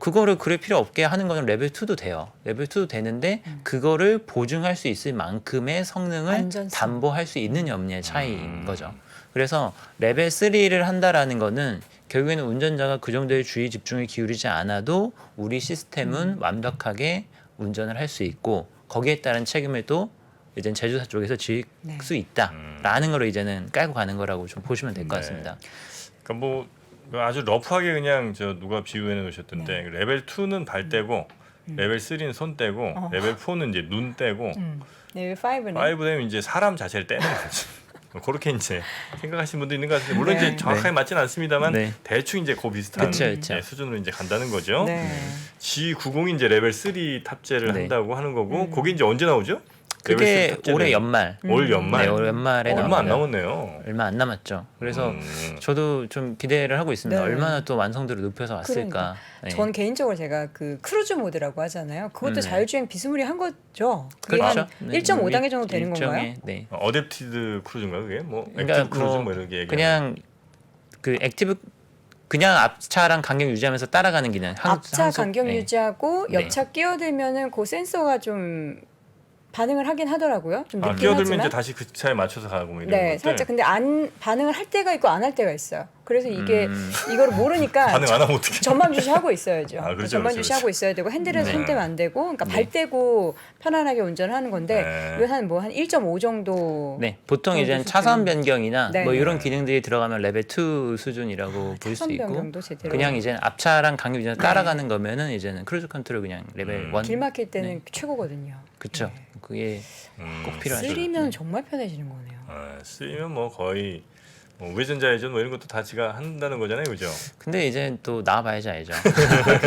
그거를 그럴 필요 없게 하는 거는 레벨 2도 돼요. 레벨 2도 되는데 그거를 보증할 수 있을 만큼의 성능을 안전성. 담보할 수 있느냐 없느냐의 차이인 거죠. 그래서 레벨 3를 한다라는 거는 결국에는 운전자가 그 정도의 주의 집중을 기울이지 않아도 우리 시스템은 완벽하게 운전을 할 수 있고 거기에 따른 책임을 또 이제 제조사 쪽에서 질 수 있다라는 거로 이제는 깔고 가는 거라고 좀 보시면 될 것 같습니다. 그러니까 뭐 아주 러프하게 그냥 누가 비유해 놓으셨던데 레벨 2는 발 떼고 레벨 3는 손 떼고 레벨 4는 이제 눈 떼고 레벨 5는 5 되면 이제 사람 자체를 떼는 거지. 그렇게 이제 생각하시는 분도 있는 것 같은데 물론 이제 정확하게 맞지는 않습니다만 네. 대충 이제 그 비슷한 그쵸, 그쵸. 수준으로 이제 간다는 거죠. 네. G90이 이제 레벨 3 탑재를 네. 한다고 하는 거고 그게 이제 언제 나오죠? 레벨 그게 3 탑재는 올해 연말. 올 연말. 네, 올 연말에 얼마 안 나옵니다. 남았네요. 얼마 안 남았죠. 그래서 음. 저도 좀 기대를 하고 있습니다. 네. 얼마나 또 완성도를 높여서 왔을까. 그러니까. 네. 전 개인적으로 제가 그 크루즈 모드라고 하잖아요. 그것도 네. 자율주행 비스무리한 거죠. 그게 그렇죠. 한 1.5단계 정도 되는 건가요? 일종의, 네. 어댑티드 크루즈인가 그게? 뭐 그러니까 액티브 크루즈 뭐 이렇게 얘기하는 그냥 그 액티브 그냥 앞차랑 간격 유지하면서 따라가는 기능. 앞차 간격 네. 유지하고 네. 옆차 끼어들면은 그 센서가 좀 반응을 하긴 하더라고요. 좀 늦긴 끼어들면 하지만. 이제 다시 그 차에 맞춰서 가고 뭐 이런 네, 것들. 살짝 근데 안 반응을 할 때가 있고 안 할 때가 있어요. 그래서 이게 이거를 모르니까 반응 안 하면 어떻게? 전방 주시하고 있어야죠. 아, 그렇죠, 전방 그렇죠, 주시하고 있어야 되고 핸들에서 네. 손 떼면 안 되고, 그러니까 발 떼고 편안하게 운전하는 건데 네. 이거 한 1.5 정도. 네, 보통 정도 이제 수준. 차선 변경이나 네. 뭐 이런 기능들이 들어가면 레벨 2 수준이라고 볼 수 차선 있고 변경도 제대로. 그냥 이제 앞차랑 간격 유지 따라가는 거면은 이제는 크루즈 컨트롤 그냥 레벨 1. 길 막힐 때는 최고거든요. 그쵸. 그게 꼭 필요하죠. 3면 정말 편해지는 거네요. 쓰이면 뭐 거의 뭐 우회전자회전 뭐 이런 것도 다 지가 한다는 거잖아요, 그죠? 근데 이제 또 나와봐야지 알죠.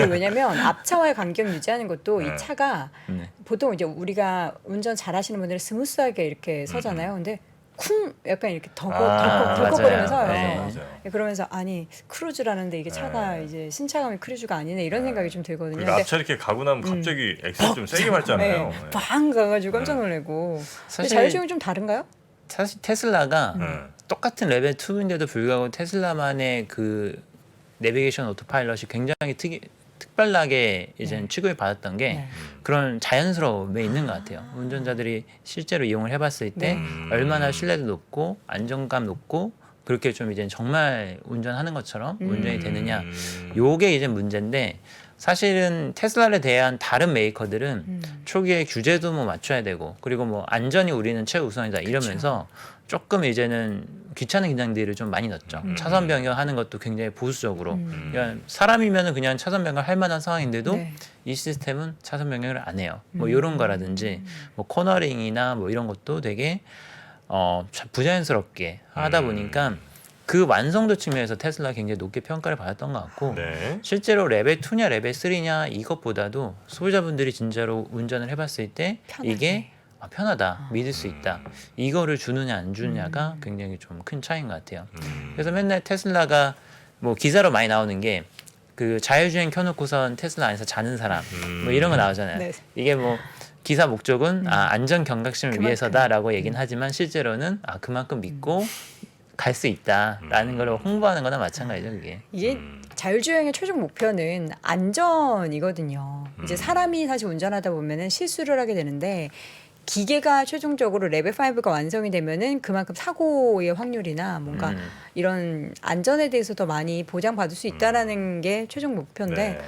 왜냐면 앞차와의 간격 유지하는 것도 네. 이 차가 네. 보통 이제 우리가 운전 잘하시는 분들은 스무스하게 이렇게 서잖아요. 근데 쿵 약간 이렇게 덜컥거리면서 맞아요. 서요. 네. 맞아요. 그러면서 아니 크루즈라는데 이게 차가 이제 신차감이 크루즈가 아니네 이런 생각이 좀 들거든요. 그리고 앞차 이렇게 가고 나면 갑자기 엑셀 좀 세게 밟잖아요. 네, 빵 가가지고 깜짝 놀래고. 근데 사실 자율주행은 좀 다른가요? 사실 테슬라가 네. 똑같은 레벨 2인데도 불구하고 테슬라만의 그 내비게이션 오토파일럿이 굉장히 특별하게 이제 취급을 받았던 게 네. 그런 자연스러움에 있는 것 같아요. 운전자들이 실제로 이용을 해봤을 때 얼마나 신뢰도 높고 안정감 높고 그렇게 좀 이제 정말 운전하는 것처럼 운전이 되느냐. 요게 이제 문제인데 사실은 테슬라에 대한 다른 메이커들은 초기에 규제도 뭐 맞춰야 되고 그리고 뭐 안전이 우리는 최우선이다 이러면서 조금 이제는 귀찮은 기능들을 좀 많이 넣었죠. 차선 변경하는 것도 굉장히 보수적으로. 그러니까 사람이면은 그냥 차선 변경 할 만한 상황인데도 네. 이 시스템은 차선 변경을 안 해요. 뭐 이런 거라든지 뭐 코너링이나 뭐 이런 것도 되게 부자연스럽게 하다 보니까 그 완성도 측면에서 테슬라 굉장히 높게 평가를 받았던 것 같고 네. 실제로 레벨 2냐 레벨 3냐 이것보다도 소비자분들이 진짜로 운전을 해봤을 때 편하게. 이게 편하다 믿을 수 있다 이거를 주느냐 안 주느냐가 굉장히 좀 큰 차이인 것 같아요. 그래서 맨날 테슬라가 뭐 기사로 많이 나오는 게 그 자율주행 켜놓고선 테슬라 안에서 자는 사람 뭐 이런 거 나오잖아요. 네. 이게 뭐 기사 목적은 안전 경각심을 그만큼. 위해서다라고 얘기는 하지만 실제로는 그만큼 믿고 갈 수 있다라는 걸 홍보하는 거나 마찬가지죠 그게. 이게 자율주행의 최종 목표는 안전이거든요. 이제 사람이 사실 운전하다 보면은 실수를 하게 되는데 기계가 최종적으로 레벨 5가 완성이 되면은 그만큼 사고의 확률이나 뭔가 이런 안전에 대해서 더 많이 보장받을 수 있다라는 게 최종 목표인데 네.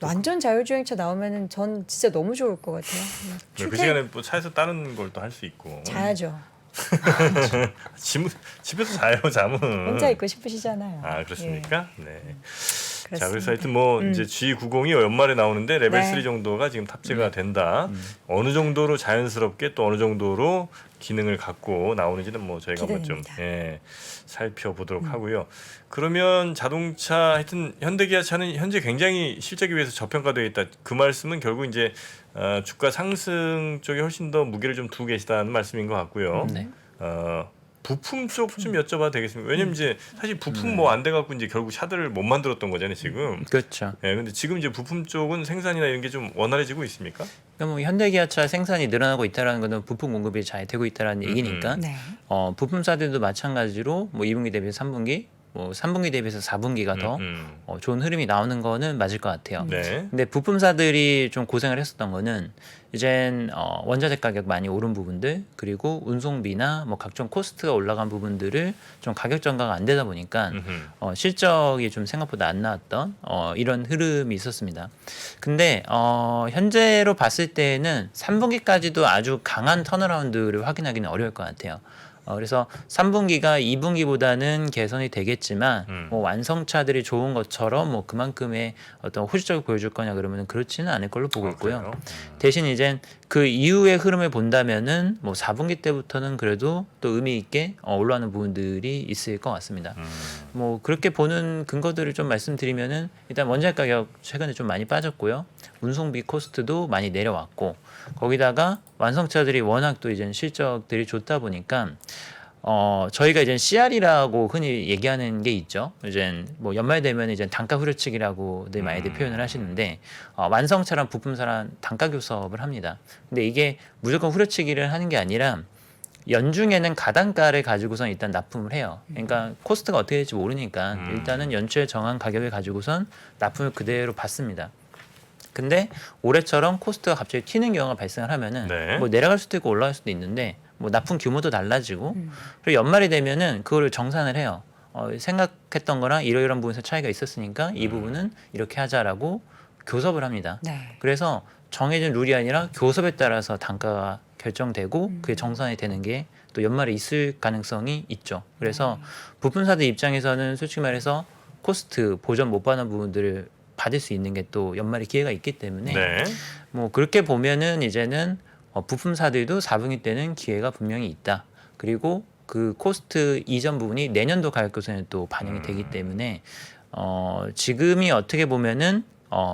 완전 자율주행차 나오면은 전 진짜 너무 좋을 것 같아요. 그 시간에 뭐 차에서 다른 걸 또 할 수 있고. 자야죠. 집에서 자요 잠은. 혼자 있고 싶으시잖아요. 아 그렇습니까? 네. 그렇습니다. 자 그래서 하여튼 뭐 이제 G90이 연말에 나오는데 레벨 네. 3 정도가 지금 탑재가 된다. 어느 정도로 자연스럽게 또 어느 정도로 기능을 갖고 나오는지는 뭐 저희가 한번 좀 기대됩니다. 살펴보도록 하고요. 그러면 자동차 하여튼 현대기아차는 현재 굉장히 실적에 비해서 저평가되어 있다. 그 말씀은 결국 이제 주가 상승 쪽에 훨씬 더 무게를 좀 두고 계시다는 말씀인 것 같고요. 네. 부품 쪽 좀 여쭤봐도 되겠습니까? 왜냐면 이제 사실 부품 뭐 안 돼 갖고 이제 결국 샤드를 못 만들었던 거잖아요, 지금. 그렇죠. 예, 근데 지금 이제 부품 쪽은 생산이나 이런 게 좀 원활해지고 있습니까? 그러니까 뭐 현대기아차 생산이 늘어나고 있다라는 것은 부품 공급이 잘 되고 있다라는 얘기니까 네. 부품사들도 마찬가지로 뭐 2분기 대비해서 3분기, 뭐 3분기 대비해서 4분기가 더 좋은 흐름이 나오는 거는 맞을 것 같아요. 네. 근데 부품사들이 좀 고생을 했었던 거는 이젠 원자재 가격 많이 오른 부분들 그리고 운송비나 뭐 각종 코스트가 올라간 부분들을 좀 가격 전가가 안 되다 보니까 실적이 좀 생각보다 안 나왔던 이런 흐름이 있었습니다. 근데 현재로 봤을 때는 3분기까지도 아주 강한 턴어라운드를 확인하기는 어려울 것 같아요. 그래서 3분기가 2분기보다는 개선이 되겠지만 뭐 완성차들이 좋은 것처럼 뭐 그만큼의 어떤 호실적을 보여줄 거냐 그러면 그렇지는 않을 걸로 보고 있고요. 그래요? 대신 이제 그 이후의 흐름을 본다면은 뭐 4분기 때부터는 그래도 또 의미 있게 올라오는 부분들이 있을 것 같습니다. 뭐 그렇게 보는 근거들을 좀 말씀드리면은 일단 원자재 가격 최근에 좀 많이 빠졌고요. 운송비 코스트도 많이 내려왔고 거기다가 완성차들이 워낙 또 이제 실적들이 좋다 보니까 저희가 이제 CR이라고 흔히 얘기하는 게 있죠. 이제 뭐 연말 되면 이제 단가 후려치기라고들 많이들 표현을 하시는데 완성차랑 부품사랑 단가 교섭을 합니다. 근데 이게 무조건 후려치기를 하는 게 아니라 연중에는 가단가를 가지고선 일단 납품을 해요. 그러니까 코스트가 어떻게 될지 모르니까 일단은 연초에 정한 가격을 가지고선 납품을 그대로 받습니다. 근데 올해처럼 코스트가 갑자기 튀는 경우가 발생을 하면은 네. 뭐 내려갈 수도 있고 올라갈 수도 있는데 뭐 납품 규모도 달라지고 그리고 연말이 되면은 그거를 정산을 해요. 생각했던 거랑 이러이러한 부분에서 차이가 있었으니까 이 부분은 이렇게 하자라고 교섭을 합니다. 네. 그래서 정해진 룰이 아니라 교섭에 따라서 단가가 결정되고 그게 정산이 되는 게 또 연말에 있을 가능성이 있죠. 그래서 부품사들 입장에서는 솔직히 말해서 코스트 보전 못 받는 부분들을 받을 수 있는 게 또 연말에 기회가 있기 때문에 네. 뭐 그렇게 보면은 이제는 부품사들도 4분기 때는 기회가 분명히 있다. 그리고 그 코스트 이전 부분이 내년도 가격 교선에 또 반영이 되기 때문에 지금이 어떻게 보면은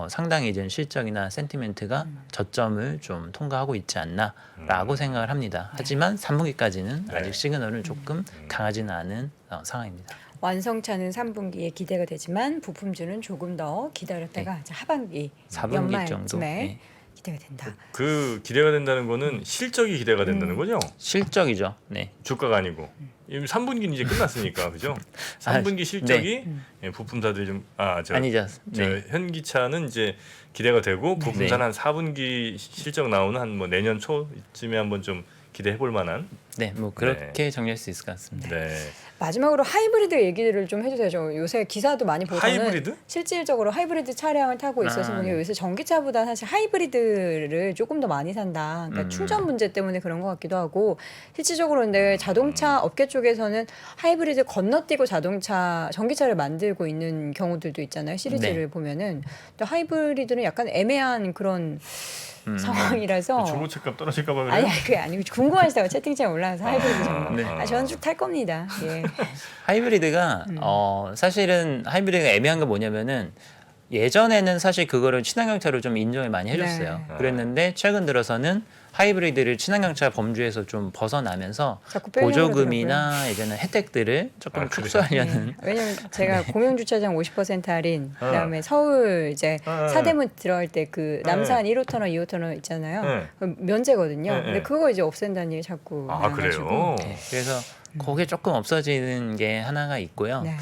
상당히 이제 실적이나 센티멘트가 저점을 좀 통과하고 있지 않나라고 생각을 합니다. 하지만 3분기까지는 네. 아직 시그널은 조금 강하지는 않은 상황입니다. 완성차는 3분기에 기대가 되지만 부품주는 조금 더 기다렸다가 이제 하반기 4분기 연말 정도. 쯤에 네. 기대가 된다. 그 기대가 된다는 거는 실적이 기대가 된다는 거죠? 실적이죠. 네. 주가가 아니고. 3분기는 이제 끝났으니까 그죠? 3분기 실적이 예, 부품사들이 좀 아니죠. 네. 현기차는 이제 기대가 되고 부품사는 한 4분기 실적 나오는 한 뭐 내년 초쯤에 한번 좀 기대해 볼 만한. 네, 뭐 그렇게 정리할 수 있을 것 같습니다. 네. 마지막으로 하이브리드 얘기를 좀 해주세요. 저 요새 기사도 많이 보서는 하이브리드? 실질적으로 하이브리드 차량을 타고 있어서 보니 요새 전기차보다 사실 하이브리드를 조금 더 많이 산다. 그러니까 충전 문제 때문에 그런 것 같기도 하고 실질적으로 근데 자동차 업계 쪽에서는 하이브리드 건너뛰고 전기차를 만들고 있는 경우들도 있잖아요. 시리즈를 네. 보면은 또 하이브리드는 약간 애매한 그런 상황이라서 중고차값 떨어질까 봐 그래요? 아니 그게 아니고 궁금하시다고 채팅창에 올라와서 하이브리드 정말 네. 저는 쭉 탈 겁니다. 예. 하이브리드가 사실은 하이브리드가 애매한 게 뭐냐면은 예전에는 사실 그거를 친환경차로 좀 인정을 많이 해줬어요. 네. 그랬는데 최근 들어서는 하이브리드를 친환경차 범주에서 좀 벗어나면서 자꾸 빼려고 보조금이나 이제는 혜택들을 조금 그래요? 축소하려는 네. 왜냐면 제가 공영주차장 50% 할인, 그다음에 서울 이제 사대문 들어갈 때 그 남산 1호 터널, 2호 터널 있잖아요. 네. 그럼 면제거든요. 네, 근데 네. 그거 이제 없앤다는 얘기 자꾸 아 나와가지고. 그래요? 네, 그래서 그게 조금 없어지는 게 하나가 있고요. 네.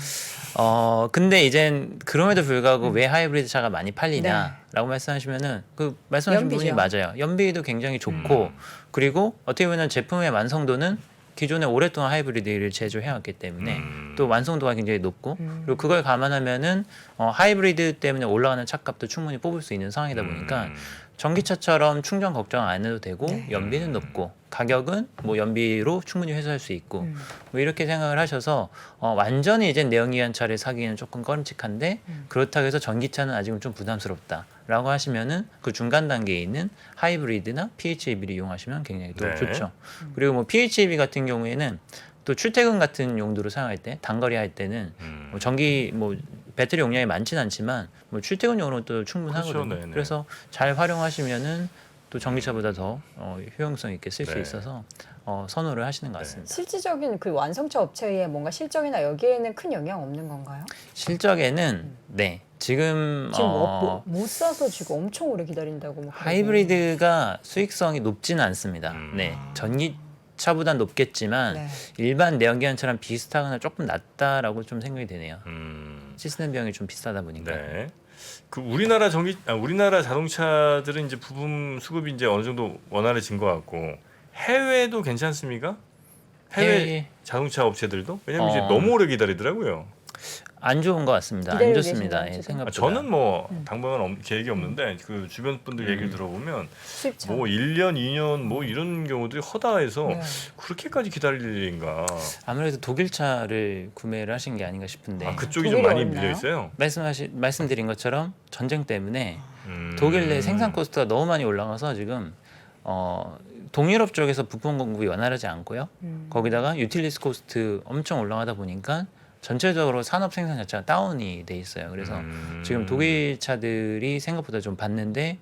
근데 이젠 그럼에도 불구하고 왜 하이브리드 차가 많이 팔리냐라고 말씀하시면은 그 말씀하신 연비죠. 부분이 맞아요. 연비도 굉장히 좋고 그리고 어떻게 보면 제품의 완성도는 기존에 오랫동안 하이브리드를 제조해왔기 때문에 또 완성도가 굉장히 높고 그리고 그걸 감안하면은 하이브리드 때문에 올라가는 차값도 충분히 뽑을 수 있는 상황이다 보니까 전기차처럼 충전 걱정 안 해도 되고 네. 연비는 높고 가격은 뭐 연비로 충분히 회수할 수 있고 뭐 이렇게 생각을 하셔서 완전히 이제 내연기관차를 사기에는 조금 꺼림칙한데 그렇다고 해서 전기차는 아직은 좀 부담스럽다라고 하시면은 그 중간 단계에 있는 하이브리드나 PHEV를 이용하시면 굉장히 또 네. 좋죠. 그리고 뭐 PHEV 같은 경우에는 또 출퇴근 같은 용도로 사용할 때 단거리 할 때는 뭐 전기 뭐 배터리 용량이 많진 않지만 뭐 출퇴근용으로 또 충분하거든요. 그렇죠, 네네. 그래서 잘 활용하시면은 또 전기차보다 더 효용성 있게 쓸 수 네. 있어서 선호를 하시는 것 같습니다. 실질적인 그 완성차 업체의 뭔가 실적이나 여기에는 큰 영향 없는 건가요? 실적에는 네 지금 지금 못 사서 지금 엄청 오래 기다린다고 막 그러고. 하이브리드가 수익성이 높지는 않습니다. 네 전기차보단 높겠지만 네. 일반 내연기관차랑 비슷하거나 조금 낮다라고 좀 생각이 되네요. 시스템 비용이 좀 비싸다 보니까. 네. 그 우리나라 우리나라 자동차들은 이제 부품 수급이 이제 어느 정도 원활해진 것 같고 해외도 괜찮습니까? 해외 자동차 업체들도 왜냐면 이제 너무 오래 기다리더라고요. 안 좋은 것 같습니다. 안 기다리고 좋습니다. 계신가요, 예, 지금? 생각보다. 저는 뭐 당분간 계획이 없는데 그 주변 분들 얘기를 들어보면 수입차. 뭐 1년, 2년 뭐 이런 경우들이 허다해서 네. 그렇게까지 기다릴 일인가? 아무래도 독일차를 구매를 하신 게 아닌가 싶은데 아, 그쪽이 좀 독일에 많이 없나요? 밀려 있어요. 말씀드린 것처럼 전쟁 때문에 음. 독일 내 생산 코스트가 너무 많이 올라가서 지금 동유럽 쪽에서 부품 공급이 원활하지 않고요. 거기다가 유틸리스 코스트 엄청 올라가다 보니까 전체적으로 산업 생산 자체가 다운이 돼 있어요. 그래서 지금 독일 차들이 생각보다 좀 받는데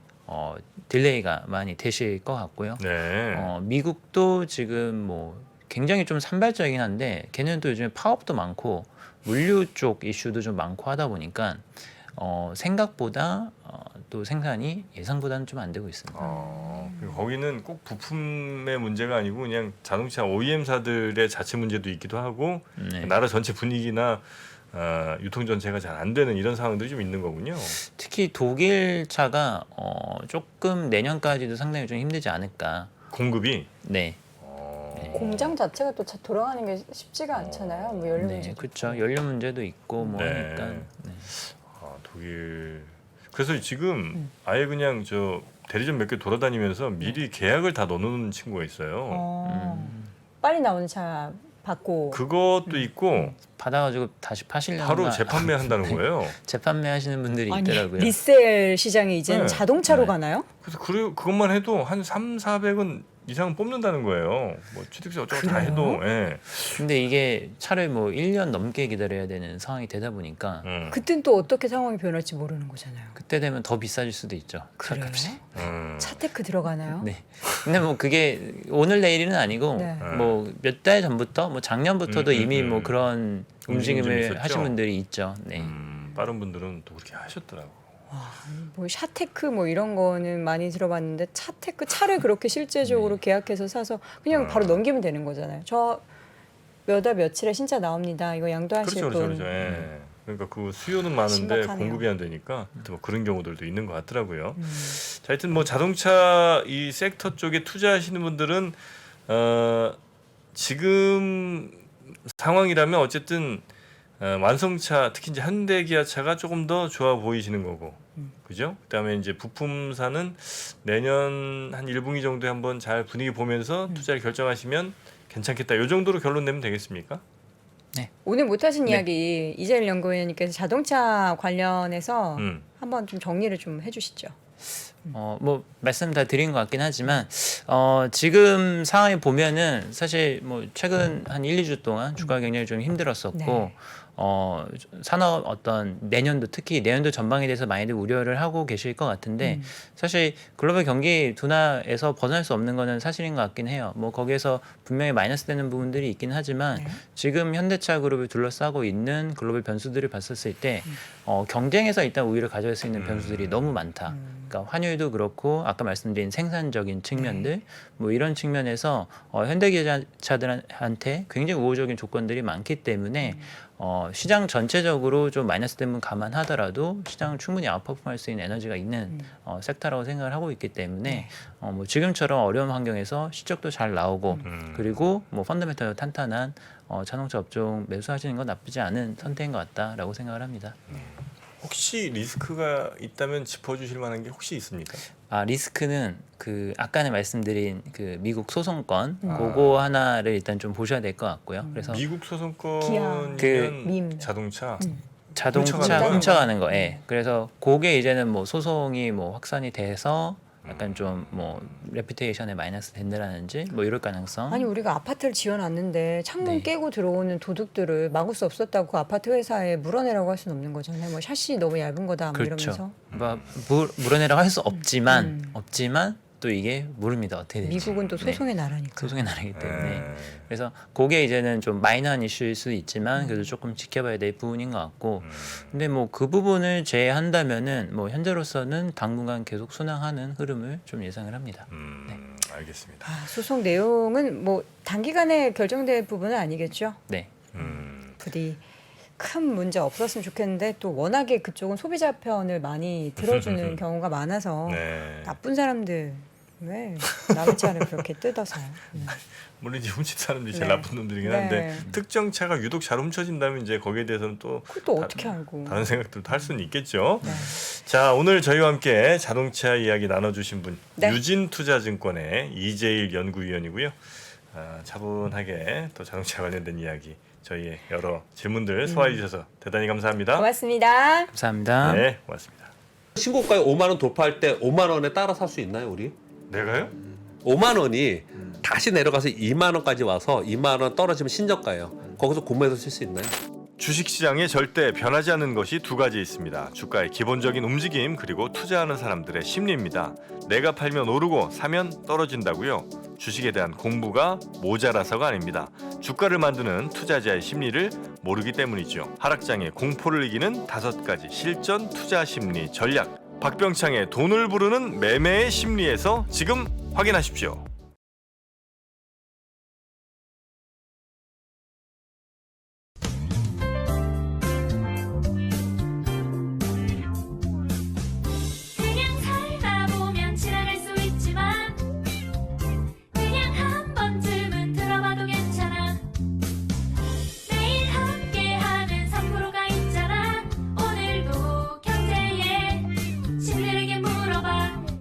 딜레이가 많이 되실 것 같고요. 네. 미국도 지금 뭐 굉장히 좀 산발적이긴 한데 걔는 또 요즘에 파업도 많고 물류 쪽 이슈도 좀 많고 하다 보니까 생각보다 또 생산이 예상보다는 좀 안 되고 있습니다. 그리고 거기는 꼭 부품의 문제가 아니고 그냥 자동차 OEM사들의 자체 문제도 있기도 하고 네. 나라 전체 분위기나 유통 전체가 잘 안 되는 이런 상황들이 좀 있는 거군요. 특히 독일 차가 조금 내년까지도 상당히 좀 힘들지 않을까. 공급이. 네, 공장 자체가 또 돌아가는 게 쉽지가 않잖아요. 뭐 연료 네, 문제. 그렇죠. 연료 문제도 있고 뭐 네. 하니까. 네. 독일. 그래서 지금 아예 그냥 저 대리점 몇 개 돌아다니면서 미리 계약을 다 넣어놓는 친구가 있어요. 빨리 나오는 차 받고. 그것도 있고 받아가지고 다시 파시려는 바로 재판매한다는 거예요. 재판매하시는 분들이 아니, 있더라고요. 리셀 시장이 이제는 네. 자동차로 네. 가나요? 그래서 그것만 해도 한 3,400원 이상 뽑는다는 거예요. 뭐 취득세 어쩌고 다 그래요? 해도. 예. 근데 이게 차를 뭐 1년 넘게 기다려야 되는 상황이 되다 보니까 그땐 또 어떻게 상황이 변할지 모르는 거잖아요. 그때 되면 더 비싸질 수도 있죠. 그래요? 차값이. 차테크 들어가나요? 네. 근데 뭐 그게 오늘 내일은 아니고 네. 뭐 몇 달 전부터 뭐 작년부터도 이미 뭐 그런 움직임이 좀 움직임을 있었죠? 하신 분들이 있죠. 네. 빠른 분들은 또 그렇게 하셨더라고. 뭐 샤테크 뭐 이런 거는 많이 들어봤는데 차테크 차를 그렇게 실제적으로 계약해서 사서 그냥 바로 넘기면 되는 거잖아요. 저 몇 월 며칠에 신차 나옵니다. 이거 양도하실 그렇죠, 분. 그렇죠, 그렇죠. 예. 그러니까 그 수요는 많은데 심각하네요. 공급이 안 되니까 뭐 그런 경우들도 있는 것 같더라고요. 자, 하여튼 뭐 자동차 이 섹터 쪽에 투자하시는 분들은 지금 상황이라면 어쨌든 완성차 특히 이제 현대기아차가 조금 더 좋아 보이시는 거고, 그죠? 그다음에 이제 부품사는 내년 한 1분기 정도에 한번 잘 분위기 보면서 투자를 결정하시면 괜찮겠다. 요 정도로 결론 내면 되겠습니까? 오늘 못하신 네. 이야기 이재일 연구위원님께서 자동차 관련해서 한번 좀 정리를 좀 해주시죠. 뭐 말씀 다 드린 것 같긴 하지만 지금 상황에 보면은 사실 뭐 최근 한 1, 2주 동안 주가 굉장히 좀 힘들었었고 네. 산업 어떤 내년도 특히 내년도 전망에 대해서 많이들 우려를 하고 계실 것 같은데 사실 글로벌 경기 둔화에서 벗어날 수 없는 거는 사실인 것 같긴 해요. 뭐 거기에서 분명히 마이너스 되는 부분들이 있긴 하지만 지금 현대차 그룹을 둘러싸고 있는 글로벌 변수들을 봤었을 때 경쟁에서 일단 우위를 가져갈 수 있는 변수들이 너무 많다. 그러니까 환율 품질도 그렇고 아까 말씀드린 생산적인 측면들 뭐 이런 측면에서 현대기아차들한테 굉장히 우호적인 조건들이 많기 때문에 시장 전체적으로 좀 마이너스 때문 감안하더라도 시장을 충분히 아웃퍼폼할 수 있는 에너지가 있는 섹터라고 생각을 하고 있기 때문에 뭐 지금처럼 어려운 환경에서 실적도 잘 나오고 그리고 뭐 펀더멘털 탄탄한 자동차 업종 매수하시는 건 나쁘지 않은 선택인 것 같다라고 생각을 합니다. 혹시 리스크가 있다면 짚어주실 만한 게 혹시 있습니까? 리스크는 그 아까는 말씀드린 그 미국 소송건 그거 하나를 일단 좀 보셔야 될 것 같고요. 그래서 미국 기아. 소송권이면 밈. 자동차 자동차 훔쳐가는 훔쳐가는 거. 예. 그래서 그게 이제는 뭐 소송이 뭐 확산이 돼서 약간 좀 뭐 레퓨테이션에 마이너스 된다라는지 뭐 이럴 가능성. 아니 우리가 아파트를 지어놨는데 창문 네. 깨고 들어오는 도둑들을 막을 수 없었다고 그 아파트 회사에 물어내라고 할 수는 없는 거잖아요. 뭐 샷이 너무 얇은 거다 뭐 그렇죠. 이러면서 뭐 물어내라고 할 수 없지만 또 이게 모릅니다. 어떻게 될지. 미국은 또 네. 소송의 나라니까. 소송의 나라이기 때문에 네. 그래서 그게 이제는 좀 마이너한 이슈일 수 있지만 그래도 조금 지켜봐야 될 부분인 것 같고 근데 뭐 그 부분을 제외한다면은 뭐 현재로서는 당분간 계속 순항하는 흐름을 좀 예상을 합니다. 알겠습니다. 소송 내용은 뭐 단기간에 결정될 부분은 아니겠죠. 네. 부디 큰 문제 없었으면 좋겠는데 또 워낙에 그쪽은 소비자 편을 많이 들어주는 경우가 많아서 네. 나쁜 사람들 왜 남의 차를 그렇게 뜯어서 물론 이제 훔친 사람들이 제일 네. 나쁜 놈들이긴 네. 한데 특정 차가 유독 잘 훔쳐진다면 이제 거기에 대해서는 또 그것도 어떻게 알고 다른 생각들도 할 수는 있겠죠. 네. 자, 오늘 저희와 함께 자동차 이야기 나눠주신 분 네. 유진투자증권의 이재일 연구위원이고요. 차분하게 또 자동차 관련된 이야기 저희의 여러 질문들 소화해 주셔서 대단히 감사합니다. 고맙습니다. 감사합니다. 네, 고맙습니다. 신고가에 5만 원 돌파할 때 5만 원에 따라 살 수 있나요, 우리? 내가요? 5만 원이 다시 내려가서 2만 원까지 와서 2만 원 떨어지면 신저가예요. 거기서 구매해서 쓸 수 있나요? 주식시장에 절대 변하지 않는 것이 두 가지 있습니다. 주가의 기본적인 움직임 그리고 투자하는 사람들의 심리입니다. 내가 팔면 오르고 사면 떨어진다고요. 주식에 대한 공부가 모자라서가 아닙니다. 주가를 만드는 투자자의 심리를 모르기 때문이죠. 하락장의 공포를 이기는 5가지 실전 투자 심리 전략. 박병창의 돈을 부르는 매매의 심리에서 지금 확인하십시오.